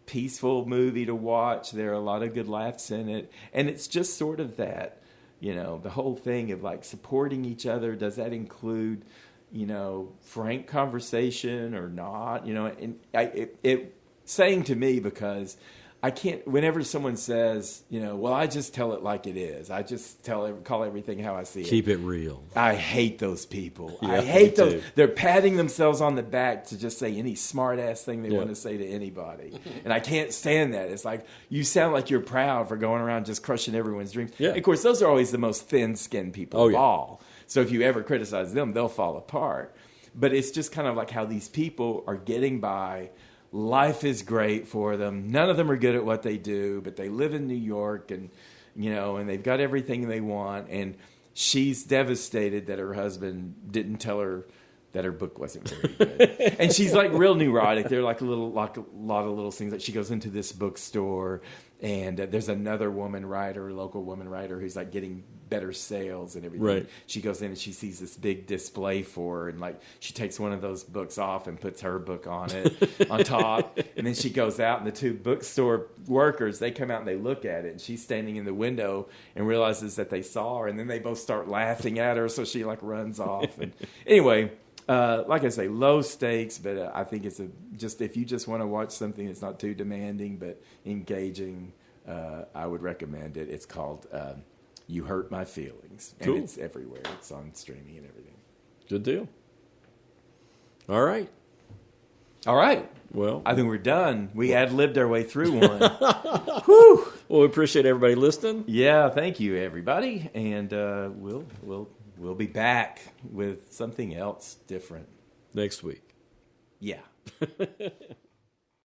peaceful movie to watch. There are a lot of good laughs in it, and it's just sort of that. The whole thing of supporting each other, does that include, frank conversation or not? And it saying to me, because I can't, whenever someone says, well, I just tell it like it is. I just call everything how I see it. Keep it real. I hate those people. Yeah, I hate those. Too. They're patting themselves on the back to just say any smart ass thing they want to say to anybody. And I can't stand that. It's like, you sound like you're proud for going around just crushing everyone's dreams. Yeah. And of course, those are always the most thin-skinned people of all. So if you ever criticize them, they'll fall apart. But it's just kind of like how these people are getting by. Life is great for them. None of them are good at what they do, but they live in New York, and and they've got everything they want. And she's devastated that her husband didn't tell her that her book wasn't very good. And she's real neurotic. There are a lot of little things. She goes into this bookstore, And there's another woman writer, local woman writer, who's like getting better sales and everything. Right. She goes in and she sees this big display for her, and like she takes one of those books off and puts her book on it on top. And then she goes out, and the two bookstore workers, they come out and they look at it, and she's standing in the window and realizes that they saw her, and then they both start laughing at her, so she like runs off. And anyway, like I say, low stakes, but I think it's just if you just want to watch something that's not too demanding but engaging, I would recommend it. It's called You Hurt My Feelings, and Cool. it's everywhere. It's on streaming and everything. Good deal. All right. All right. Well, I think we're done. We ad-libbed our way through one. well, we appreciate everybody listening. Yeah, thank you, everybody, and we'll be back with something else different Next week. Yeah.